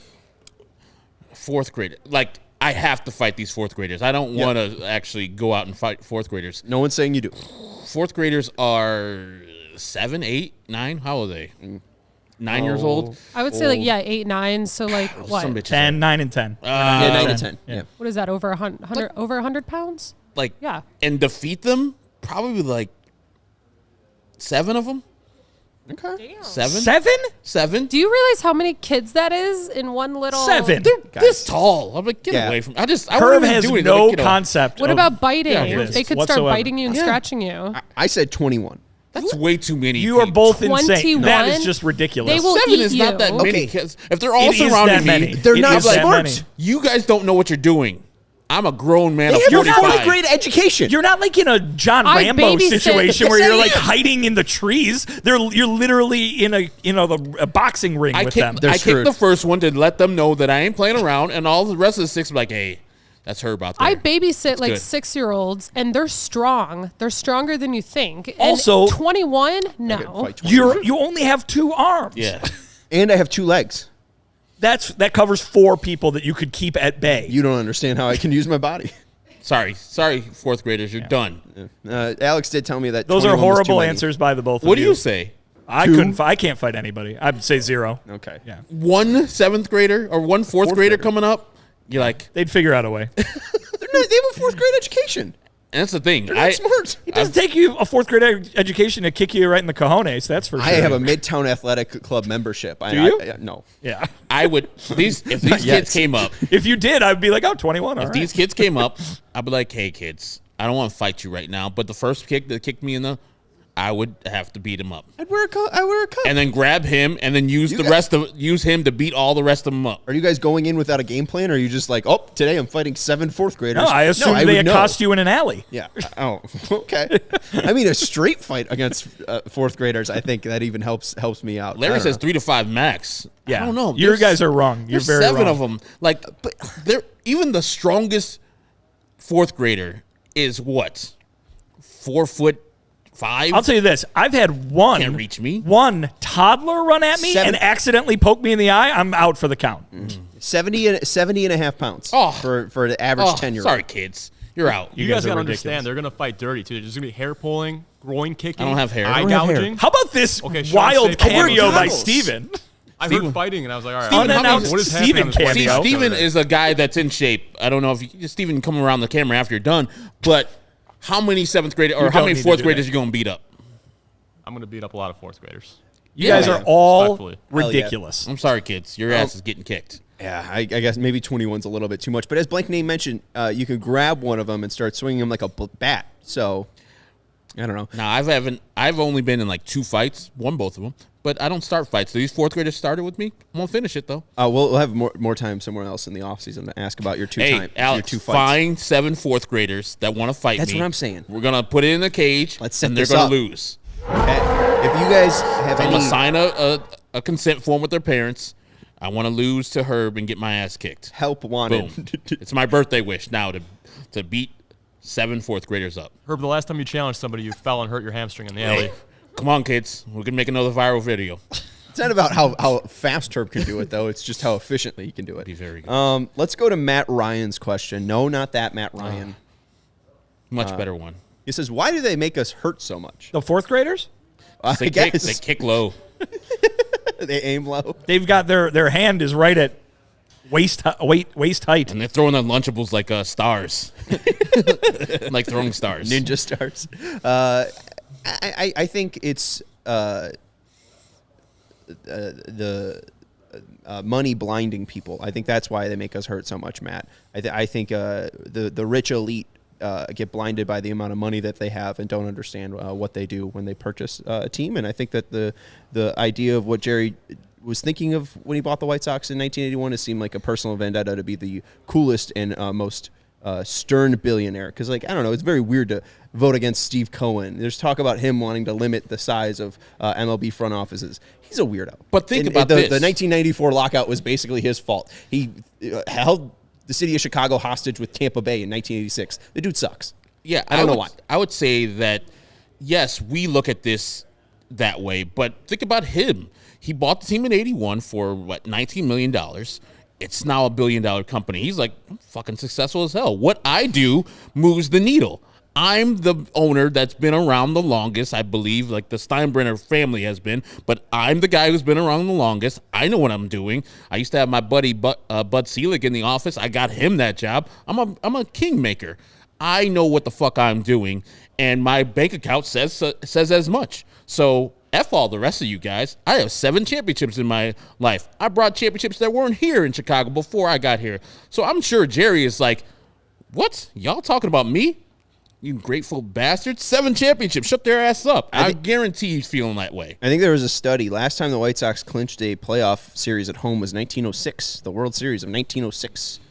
Fourth grader. Like, I have to fight these fourth graders. I don't want to actually go out and fight fourth graders. No one's saying you do. Fourth graders are 7, 8, 9. How old are they? 9 years old? I would say 8, 9. So what? Some bitches 10, 9, and 10. Yeah, 9 to 10. Yeah. What is that? Over 100? Over 100 pounds? Like, Yeah. and defeat them? Probably like 7 of them. Okay. 7? 7? Do you realize how many kids that is in one little? 7. They're this tall. I'm like, get away from. I Herb wouldn't even has do it. no Like, concept. What of about biting? this They could whatsoever. start biting you and scratching you. I said 21. That's way too many. You are both insane. 21? That is just ridiculous. They will 7 eat is not that you. many Okay. kids. If they're all It is surrounding that me, many. They're It not is that smart. many. you guys don't know what you're doing. I'm a grown man of They have a 45. fourth grade education. You're not like in a John I Rambo babysit- situation where Yes, you're I like am. hiding in the trees. You're literally in a boxing ring I with them. They're kicked screwed. the first one to let them know that I ain't playing around, and all the rest of the 6 be like, hey, That's Herb out there. I babysit like good. 6-year-olds, and they're strong. They're stronger than you think. And Also, 21, no. You only have 2 arms. Yeah. And I have 2 legs. That covers 4 people that you could keep at bay. You don't understand how I can use my body. Sorry, 4th graders, you're done. Alex did tell me that Those are 21 was too horrible many. answers by the both of you. What do you say? I can't fight anybody. I'd say 0. Okay. Yeah. One 7th grader or one 4th grader coming up? You're like, They'd figure out a way. They have a 4th grade education. and that's the thing. They're not smart. It doesn't take you a 4th grade education to kick you right in the cojones. That's for sure. I have a Midtown Athletic Club membership. Do you? No. Yeah. I would if these kids came up. If you did, I'd be like, oh, 21. All If right. these kids came up, I'd be like, hey, kids, I don't want to fight you right now, but the first kick that kicked me I would have to beat him up. I wear a cup. And then grab him and then use him to beat all the rest of them up. Are you guys going in without a game plan, or are you just like, oh, today I'm fighting 7 4th graders? No, I assume they would know. accost you in an alley. Yeah. Oh, okay. I mean, a straight fight against 4th graders, I think that even helps me out. Larry says 3 to 5 max. Yeah. I don't know. You guys are wrong. You're There's very 7 wrong. of them. Like, but they're even the strongest 4th grader is what? 4'5". I'll tell you this. I've had Can't reach me. one toddler run at me and accidentally poke me in the eye. I'm out for the count. 70 and a half pounds for the average 10-year-old. Sorry, kids. You're out. You guys got to understand, they're going to fight dirty, too. There's going to be hair pulling, groin kicking. I don't have hair. Eye I don't have hair. gouging. How about this Okay, Sean, wild say- cameo by Goggles. Steven? I heard fighting, and I was like, all right, Steven, Unannounced what is Steven happening on this cameo. See, Steven is a guy that's in shape. I don't know if Steven come around the camera after you're done, but how many 7th graders or You how don't many need to 4th do graders that. you going to beat up? I'm going to beat up a lot of 4th graders. You guys are all Respectfully. ridiculous. I'm sorry, kids. Your ass is getting kicked. Yeah, I guess maybe 21's a little bit too much. But as Blank Name mentioned, you can grab one of them and start swinging them like a bat. So, I don't know. Now, I've only been in like 2 fights, won both of them, but I don't start fights. So these 4th graders started with me. I won't finish it, though. We'll have more time somewhere else in the offseason to ask about your Hey, Alex, your 2 fights. find 7 4th graders that want to fight That's me. what I'm saying. We're going to put it in a cage, Let's set and they're this going up. to lose. Okay. If you guys have I'm any, going to sign a consent form with their parents. I want to lose to Herb and get my ass kicked. help wanted. Boom. It's my birthday wish now to beat 7 4th graders up. Herb, the last time you challenged somebody, you fell and hurt your hamstring in the alley. Hey, come on, kids. We can make another viral video. It's not about how fast Herb can do it, though. It's just how efficiently he can do it. Be very good. Let's go to Matt Ryan's question. No, not that Matt Ryan. Much better one. He says, why do they make us hurt so much? The 4th graders? I They guess kick low. they aim low. They've got their hand is right at waist height. And they're throwing their Lunchables like stars. Like throwing stars. Ninja stars. I think it's the money blinding people. I think that's why they make us hurt so much, Matt. I think the rich elite get blinded by the amount of money that they have and don't understand what they do when they purchase a team. And I think that the idea of what Jerry was thinking of when he bought the White Sox in 1981, it seemed like a personal vendetta to be the coolest and most stern billionaire. Because, like, I don't know, it's very weird to vote against Steve Cohen. There's talk about him wanting to limit the size of MLB front offices. He's a weirdo. But think about the this. The 1994 lockout was basically his fault. He held the city of Chicago hostage with Tampa Bay in 1986. The dude sucks. Yeah, I don't know why. I would say that, yes, we look at this that way, but think about him. He bought the team in 81 for, $19 million. It's now $1 billion company. He's like, I'm fucking successful as hell. What I do moves the needle. I'm the owner that's been around the longest, I believe, like the Steinbrenner family has been, but I'm the guy who's been around the longest. I know what I'm doing. I used to have my buddy Bud Selig in the office. I got him that job. I'm a kingmaker. I know what the fuck I'm doing, and my bank account says as much. So F all the rest of you guys. I have 7 championships in my life. I brought championships that weren't here in Chicago before I got here. So I'm sure Jerry is like, what? Y'all talking about me? You grateful bastards. 7 championships. Shut their ass up. I guarantee he's feeling that way. I think there was a study. Last time the White Sox clinched a playoff series at home was 1906, the World Series of 1906.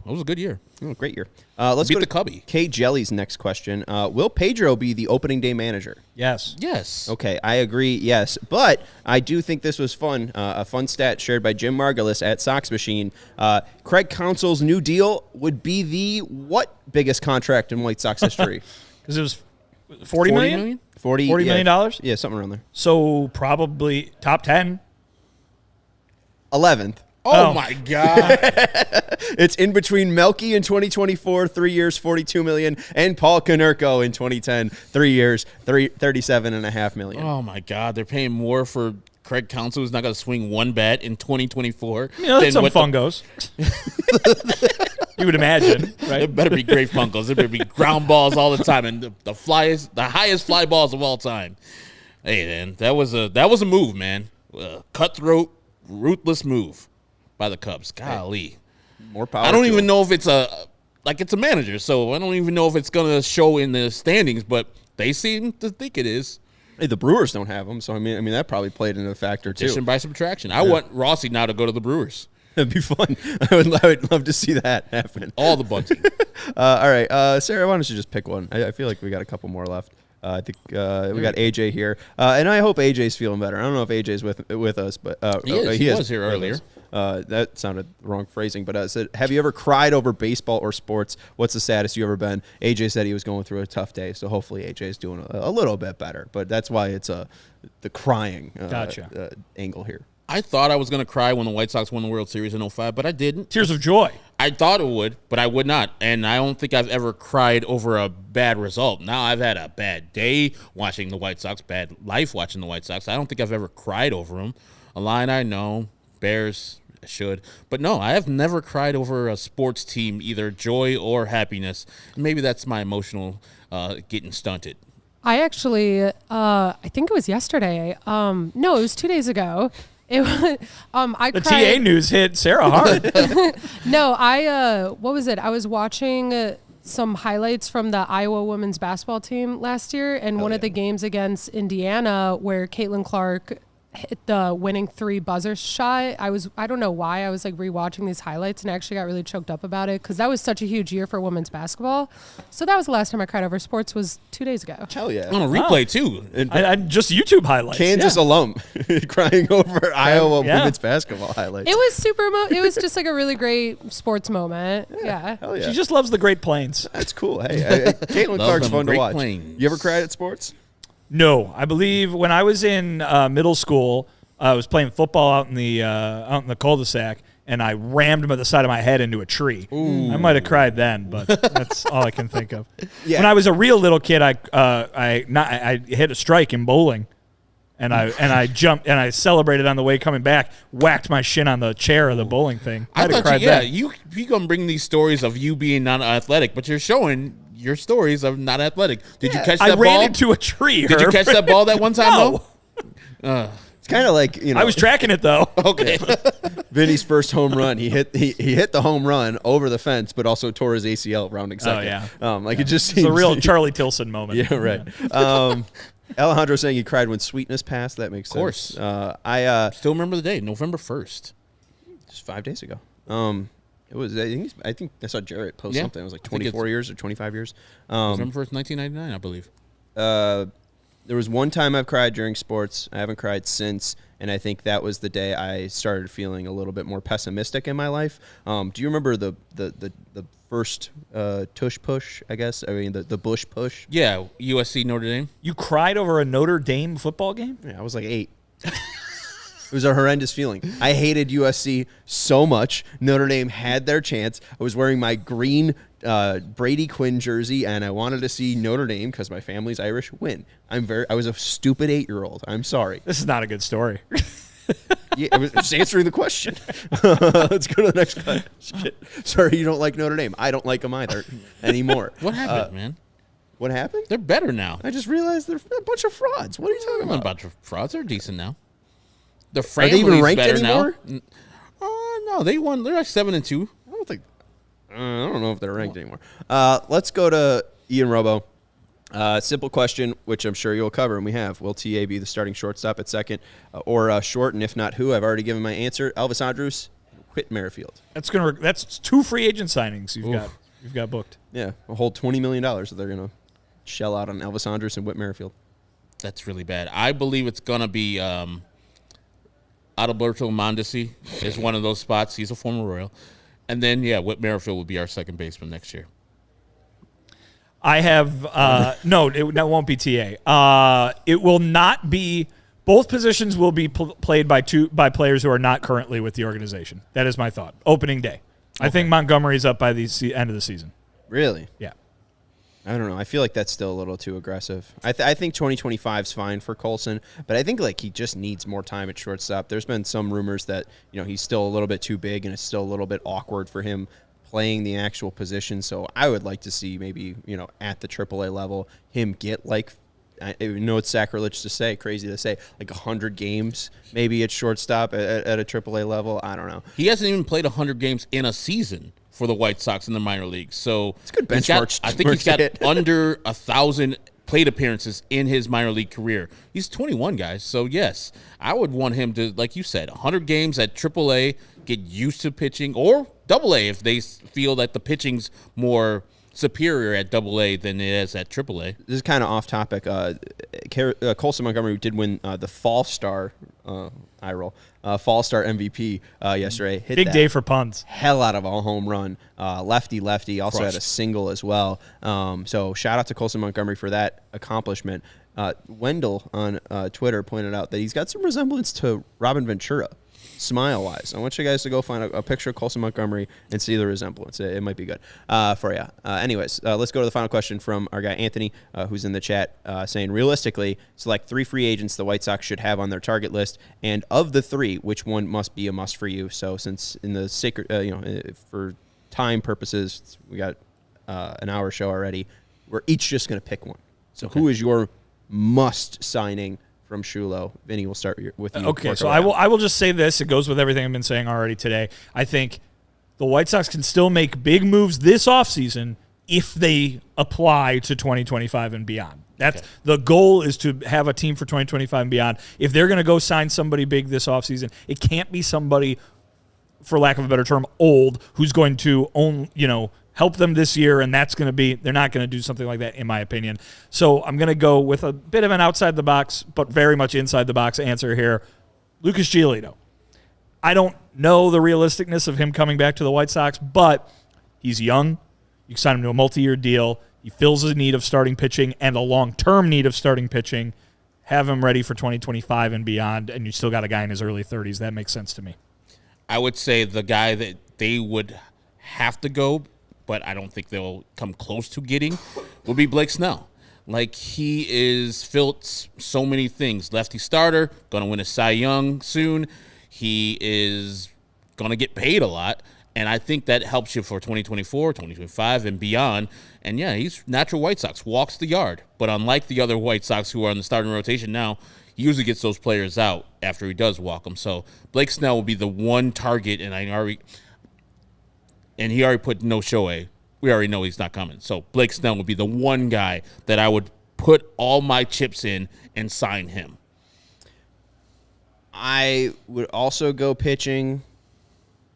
it was a good year. Oh, great year. Let's Beat go to the Cubby. K Jelly's next question. Will Pedro be the opening day manager? Yes. Yes. Okay, I agree, yes. But I do think this was fun. A fun stat shared by Jim Margulis at Sox Machine. Craig Counsell's new deal would be the what biggest contract in White Sox history? Because it was $40 million? $40 million? Yeah, something around there. So probably top 10. 11th. Oh, my God. It's in between Melky in 2024, 3 years, $42 million, and Paul Konerko in 2010, 3 years, $37.5 million. Oh, my God. They're paying more for Craig Counsell, who's not going to swing one bat in 2024. That's some fungos. You would imagine, right? It better be great fungos. There better be ground balls all the time, and the highest fly balls of all time. Hey, man, that was a move, man. Cutthroat, ruthless move by the Cubs. Golly. More power. I don't even know if it's a manager, so I don't even know if it's going to show in the standings, but they seem to think it is. Hey, the Brewers don't have him, so I mean that probably played into a factor too. Addition by subtraction. I want Rossi now to go to the Brewers. That'd be fun. I would love to see that happen. All the bunting. All right, Sarah, why don't you just pick one? I feel like we got a couple more left. I think we got AJ here, and I hope AJ's feeling better. I don't know if AJ's with us, but he was here earlier. That sounded wrong phrasing, but said, have you ever cried over baseball or sports? What's the saddest you ever been? AJ said he was going through a tough day, so hopefully AJ's doing a little bit better. But that's why it's the crying angle here. I thought I was going to cry when the White Sox won the World Series in 2005, but I didn't. Tears of joy. I thought it would, but I would not. And I don't think I've ever cried over a bad result. Now, I've had a bad day watching the White Sox, bad life watching the White Sox. I don't think I've ever cried over them. Illini, no. Bears, I should. But no, I have never cried over a sports team, either joy or happiness. Maybe that's my emotional getting stunted. I actually, I think it was yesterday. No, it was 2 days ago. It was, I the cried. TA news hit Sarah hard. No, what was it? I was watching some highlights from the Iowa women's basketball team last year, and one of the games against Indiana where Caitlin Clark hit the winning 3 buzzer shot. I don't know why I was like rewatching these highlights and actually got really choked up about it because that was such a huge year for women's basketball. So that was the last time I cried over sports was 2 days ago. Hell yeah. On a replay, too. I just YouTube highlights. Kansas alum crying over Iowa women's basketball highlights. It was it was just like a really great sports moment. Yeah. Hell yeah. She just loves the Great Plains. That's cool. Hey, Caitlin Clark's fun to watch. Plains. You ever cried at sports? No, I believe when I was in middle school, I was playing football out in the cul-de-sac, and I rammed him at the side of my head into a tree. Ooh. I might have cried then, but that's all I can think of. Yeah. When I was a real little kid, I hit a strike in bowling, and I jumped and I celebrated on the way coming back. Whacked my shin on the chair of the bowling thing. I thought you gonna bring these stories of you being non-athletic, but you're showing your stories of not athletic. Did you catch that ball? I ran into a tree. Did you catch that ball that one time? No. It's kind of like, I was tracking it though. Okay. Vinny's first home run. He hit the home run over the fence, but also tore his ACL rounding second. Oh yeah. It just seems it's a real Charlie Tilson moment. Yeah, right. Yeah. Alejandro saying he cried when Sweetness passed. That makes sense. Of course. I still remember the day, November 1st. Just 5 days ago. It was. I think I saw Jarrett post something. It was like 24 years or 25 years. November 1st, 1999, I believe. There was one time I've cried during sports. I haven't cried since, and I think that was the day I started feeling a little bit more pessimistic in my life. Do you remember the first tush push? I guess. I mean the Bush push. Yeah, USC Notre Dame. You cried over a Notre Dame football game? Yeah, I was like 8. It was a horrendous feeling. I hated USC so much. Notre Dame had their chance. I was wearing my green Brady Quinn jersey, and I wanted to see Notre Dame because my family's Irish win. I was a stupid 8-year-old. I'm sorry. This is not a good story. Yeah, I was just answering the question. Let's go to the next question. Sorry, you don't like Notre Dame. I don't like them either anymore. What happened, man? What happened? They're better now. I just realized they're a bunch of frauds. What are you talking about? A bunch of frauds. They're decent now. The Are family's they even ranked better anymore? Now. No, they won. They're like 7-2. I don't know if they're ranked anymore. Let's go to Ian Robo. Simple question, which I'm sure you'll cover, and we have. Will TA be the starting shortstop at second or short? And if not, who? I've already given my answer. Elvis Andrus, Whit Merrifield. That's 2 free agent signings you've got booked. Yeah, a whole $20 million that they're going to shell out on Elvis Andrus and Whit Merrifield. That's really bad. I believe it's going to be Adalberto Mondesi is one of those spots. He's a former Royal. And then, Whit Merrifield will be our second baseman next year. I have that won't be TA. It will not be. Both positions will be played by players who are not currently with the organization. That is my thought. Opening day. Okay. I think Montgomery's up by the end of the season. Really? Yeah. I don't know. I feel like that's still a little too aggressive. I think 2025 is fine for Colson, but I think he just needs more time at shortstop. There's been some rumors that he's still a little bit too big and it's still a little bit awkward for him playing the actual position. So I would like to see maybe at the AAA level him get I know it's sacrilege to say, crazy to say, 100 games maybe at shortstop at a AAA level. I don't know. He hasn't even played 100 games in a season for the White Sox in the minor leagues. So it's a good benchmark. I think he's got under 1,000 plate appearances in his minor league career. He's 21, guys. So, yes, I would want him to, like you said, 100 games at AAA, get used to pitching, or AA if they feel that the pitching's more superior at AA than it is at AAA. This is kind of off topic. Colson Montgomery did win the Fall Star Fall Star MVP yesterday. Hit Big day for puns. Hell out of a home run. Lefty. Also Crushed. had a single as well. So shout out to Colson Montgomery for that accomplishment. Wendell on Twitter pointed out that he's got some resemblance to Robin Ventura, smile-wise. I want you guys to go find a picture of Colson Montgomery and see the resemblance. It might be good for you. Anyways, let's go to the final question from our guy Anthony, who's in the chat, saying, realistically, select 3 free agents the White Sox should have on their target list, and of the 3, which one must be a must for you? So since in the sacred, for time purposes, we got an hour show already, we're each just going to pick one. So who is your must signing from Shulo? Vinny, we'll start with you. Okay, so I will just say this. It goes with everything I've been saying already today. I think the White Sox can still make big moves this offseason if they apply to 2025 and beyond. That's the goal, is to have a team for 2025 and beyond. If they're going to go sign somebody big this offseason, it can't be somebody, for lack of a better term, old, who's going to help them this year, and they're not going to do something like that, in my opinion. So I'm going to go with a bit of an outside-the-box, but very much inside-the-box answer here. Lucas Giolito. I don't know the realisticness of him coming back to the White Sox, but he's young. You sign him to a multi-year deal. He fills a need of starting pitching and a long-term need of starting pitching. Have him ready for 2025 and beyond, and you still got a guy in his early 30s. That makes sense to me. I would say the guy that they would have to go, but I don't think they'll come close to getting, will be Blake Snell. He is filled so many things. Lefty starter, going to win a Cy Young soon. He is going to get paid a lot, and I think that helps you for 2024, 2025, and beyond. And, he's natural White Sox, walks the yard. But unlike the other White Sox who are in the starting rotation now, he usually gets those players out after he does walk them. So Blake Snell will be the one target, and he already put no Shohei. We already know he's not coming. So Blake Snell would be the one guy that I would put all my chips in and sign him. I would also go pitching.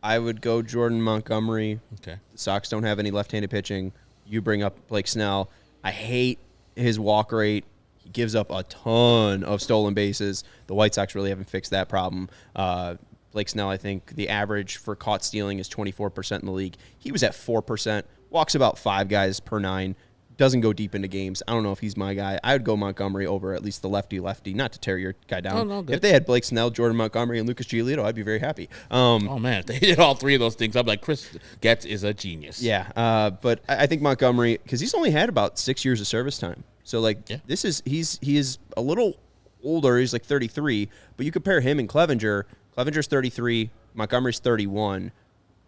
I would go Jordan Montgomery. Okay. The Sox don't have any left-handed pitching. You bring up Blake Snell. I hate his walk rate. He gives up a ton of stolen bases. The White Sox really haven't fixed that problem. Blake Snell, I think the average for caught stealing is 24% in the league. He was at 4%, walks about 5 guys per 9, doesn't go deep into games. I don't know if he's my guy. I would go Montgomery over at least the lefty, not to tear your guy down. No, if they had Blake Snell, Jordan Montgomery, and Lucas Giolito, I'd be very happy. Oh, man, if they did all 3 of those things, I'd be like, Chris Getz is a genius. Yeah, but I think Montgomery, because he's only had about 6 years of service time. So, he is a little older. He's 33, but you compare him and Clevinger. Clevinger's 33, Montgomery's 31.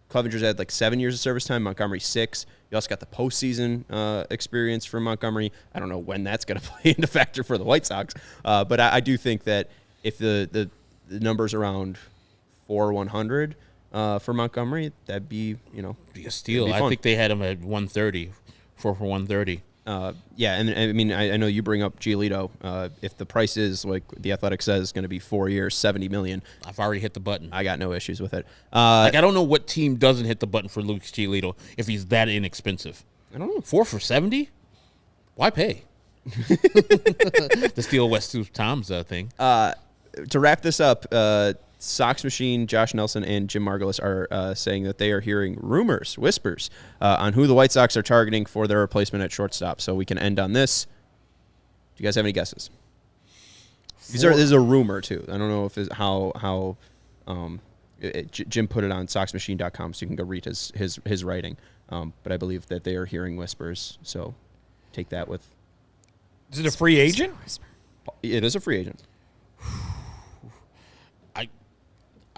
Clevinger's had 7 years of service time, Montgomery's 6. You also got the postseason experience from Montgomery. I don't know when that's going to play into factor for the White Sox, but I do think that if the numbers around 4,100 for Montgomery, that'd be be a steal. I think they had him at 130, 4 for 130. yeah, and I mean, I know you bring up Giolito. If the price is like the Athletic says is going to be 4 years, $70 million. I've already hit the button. I got no issues with it. I don't know what team doesn't hit the button for Lucas Giolito if he's that inexpensive. I don't know. 4 for $70? Why pay? To steal West Tom's thing. To wrap this up, Sox Machine, Josh Nelson, and Jim Margulis are saying that they are hearing rumors, whispers, on who the White Sox are targeting for their replacement at shortstop. So we can end on this. Do you guys have any guesses? This is a rumor, too. I don't know if it's how Jim put it on SoxMachine.com, so you can go read his writing. But I believe that they are hearing whispers. So take that with... Is it a free agent? It is a free agent.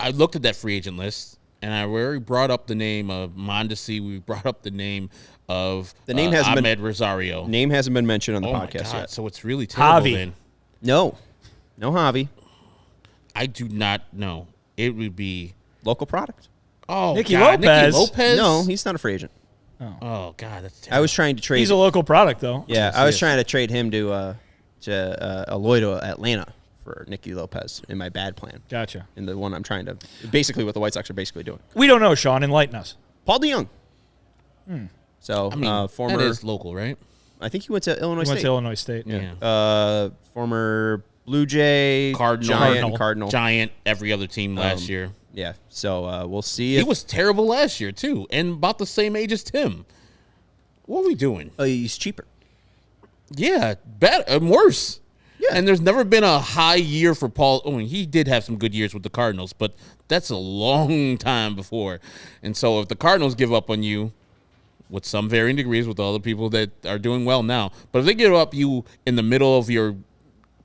I looked at that free agent list, and I already brought up the name of Mondesi. We brought up the name of Ahmed Rosario. Name hasn't been mentioned on the podcast yet. So it's really terrible Javi. then. No Javi. I do not know. It would be... Local product. Oh, Nicky God. Lopez. Nicky Lopez? No, he's not a free agent. Oh, God, that's terrible. I was trying to trade... He's a local product, though. Yeah, I was trying to trade him to Eloy to Atlanta for Nicky Lopez in my bad plan. Gotcha. In the one I'm trying to... Basically what the White Sox are basically doing. We don't know, Sean. Enlighten us. Paul DeYoung. So, I mean, former... that is local, right? I think he went to Illinois He State. went to Illinois State. Yeah. Former Blue Jay, Cardinal. Giant, every other team last year. Yeah, so we'll see. He was terrible last year, too, and about the same age as Tim. What are we doing? He's cheaper. Yeah, better, worse. Yeah. And there's never been a high year for Paul. I mean, he did have some good years with the Cardinals, but that's a long time before. And so if the Cardinals give up on you, with some varying degrees with all the people that are doing well now, but if they give up you in the middle of your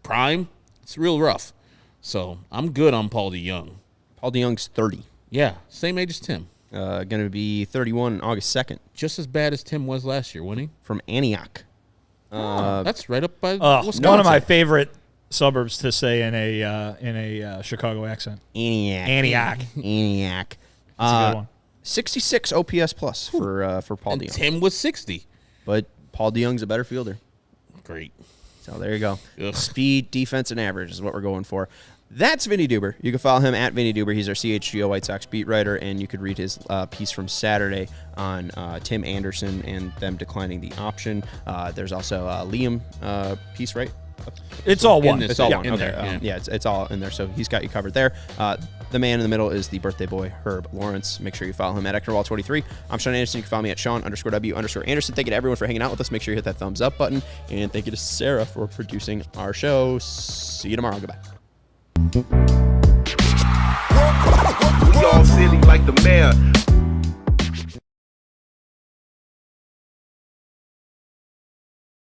prime, it's real rough. So I'm good on Paul DeYoung. Paul DeYoung's 30. Yeah, same age as Tim. Going to be 31 August 2nd. Just as bad as Tim was last year, wasn't he? From Antioch. That's right up by Wisconsin. One of my favorite suburbs to say in a Chicago accent. Antioch. That's a good one. 66 OPS plus for Paul DeYoung. Tim was 60. But Paul DeYoung's a better fielder. Great. So there you go. Ugh. Speed, defense, and average is what we're going for. That's Vinnie Duber. You can follow him at Vinnie Duber. He's our CHGO White Sox beat writer, and you could read his piece from Saturday on Tim Anderson and them declining the option. There's also a Liam piece, right? It's all one. It's all one. in Okay. there, yeah. It's all in there. So he's got you covered there. The man in the middle is the birthday boy, Herb Lawrence. Make sure you follow him at EctorWall23. I'm Sean Anderson. You can follow me at Sean_W_Anderson. Thank you to everyone for hanging out with us. Make sure you hit that thumbs up button. And thank you to Sarah for producing our show. See you tomorrow. Goodbye. We all silly like the mayor.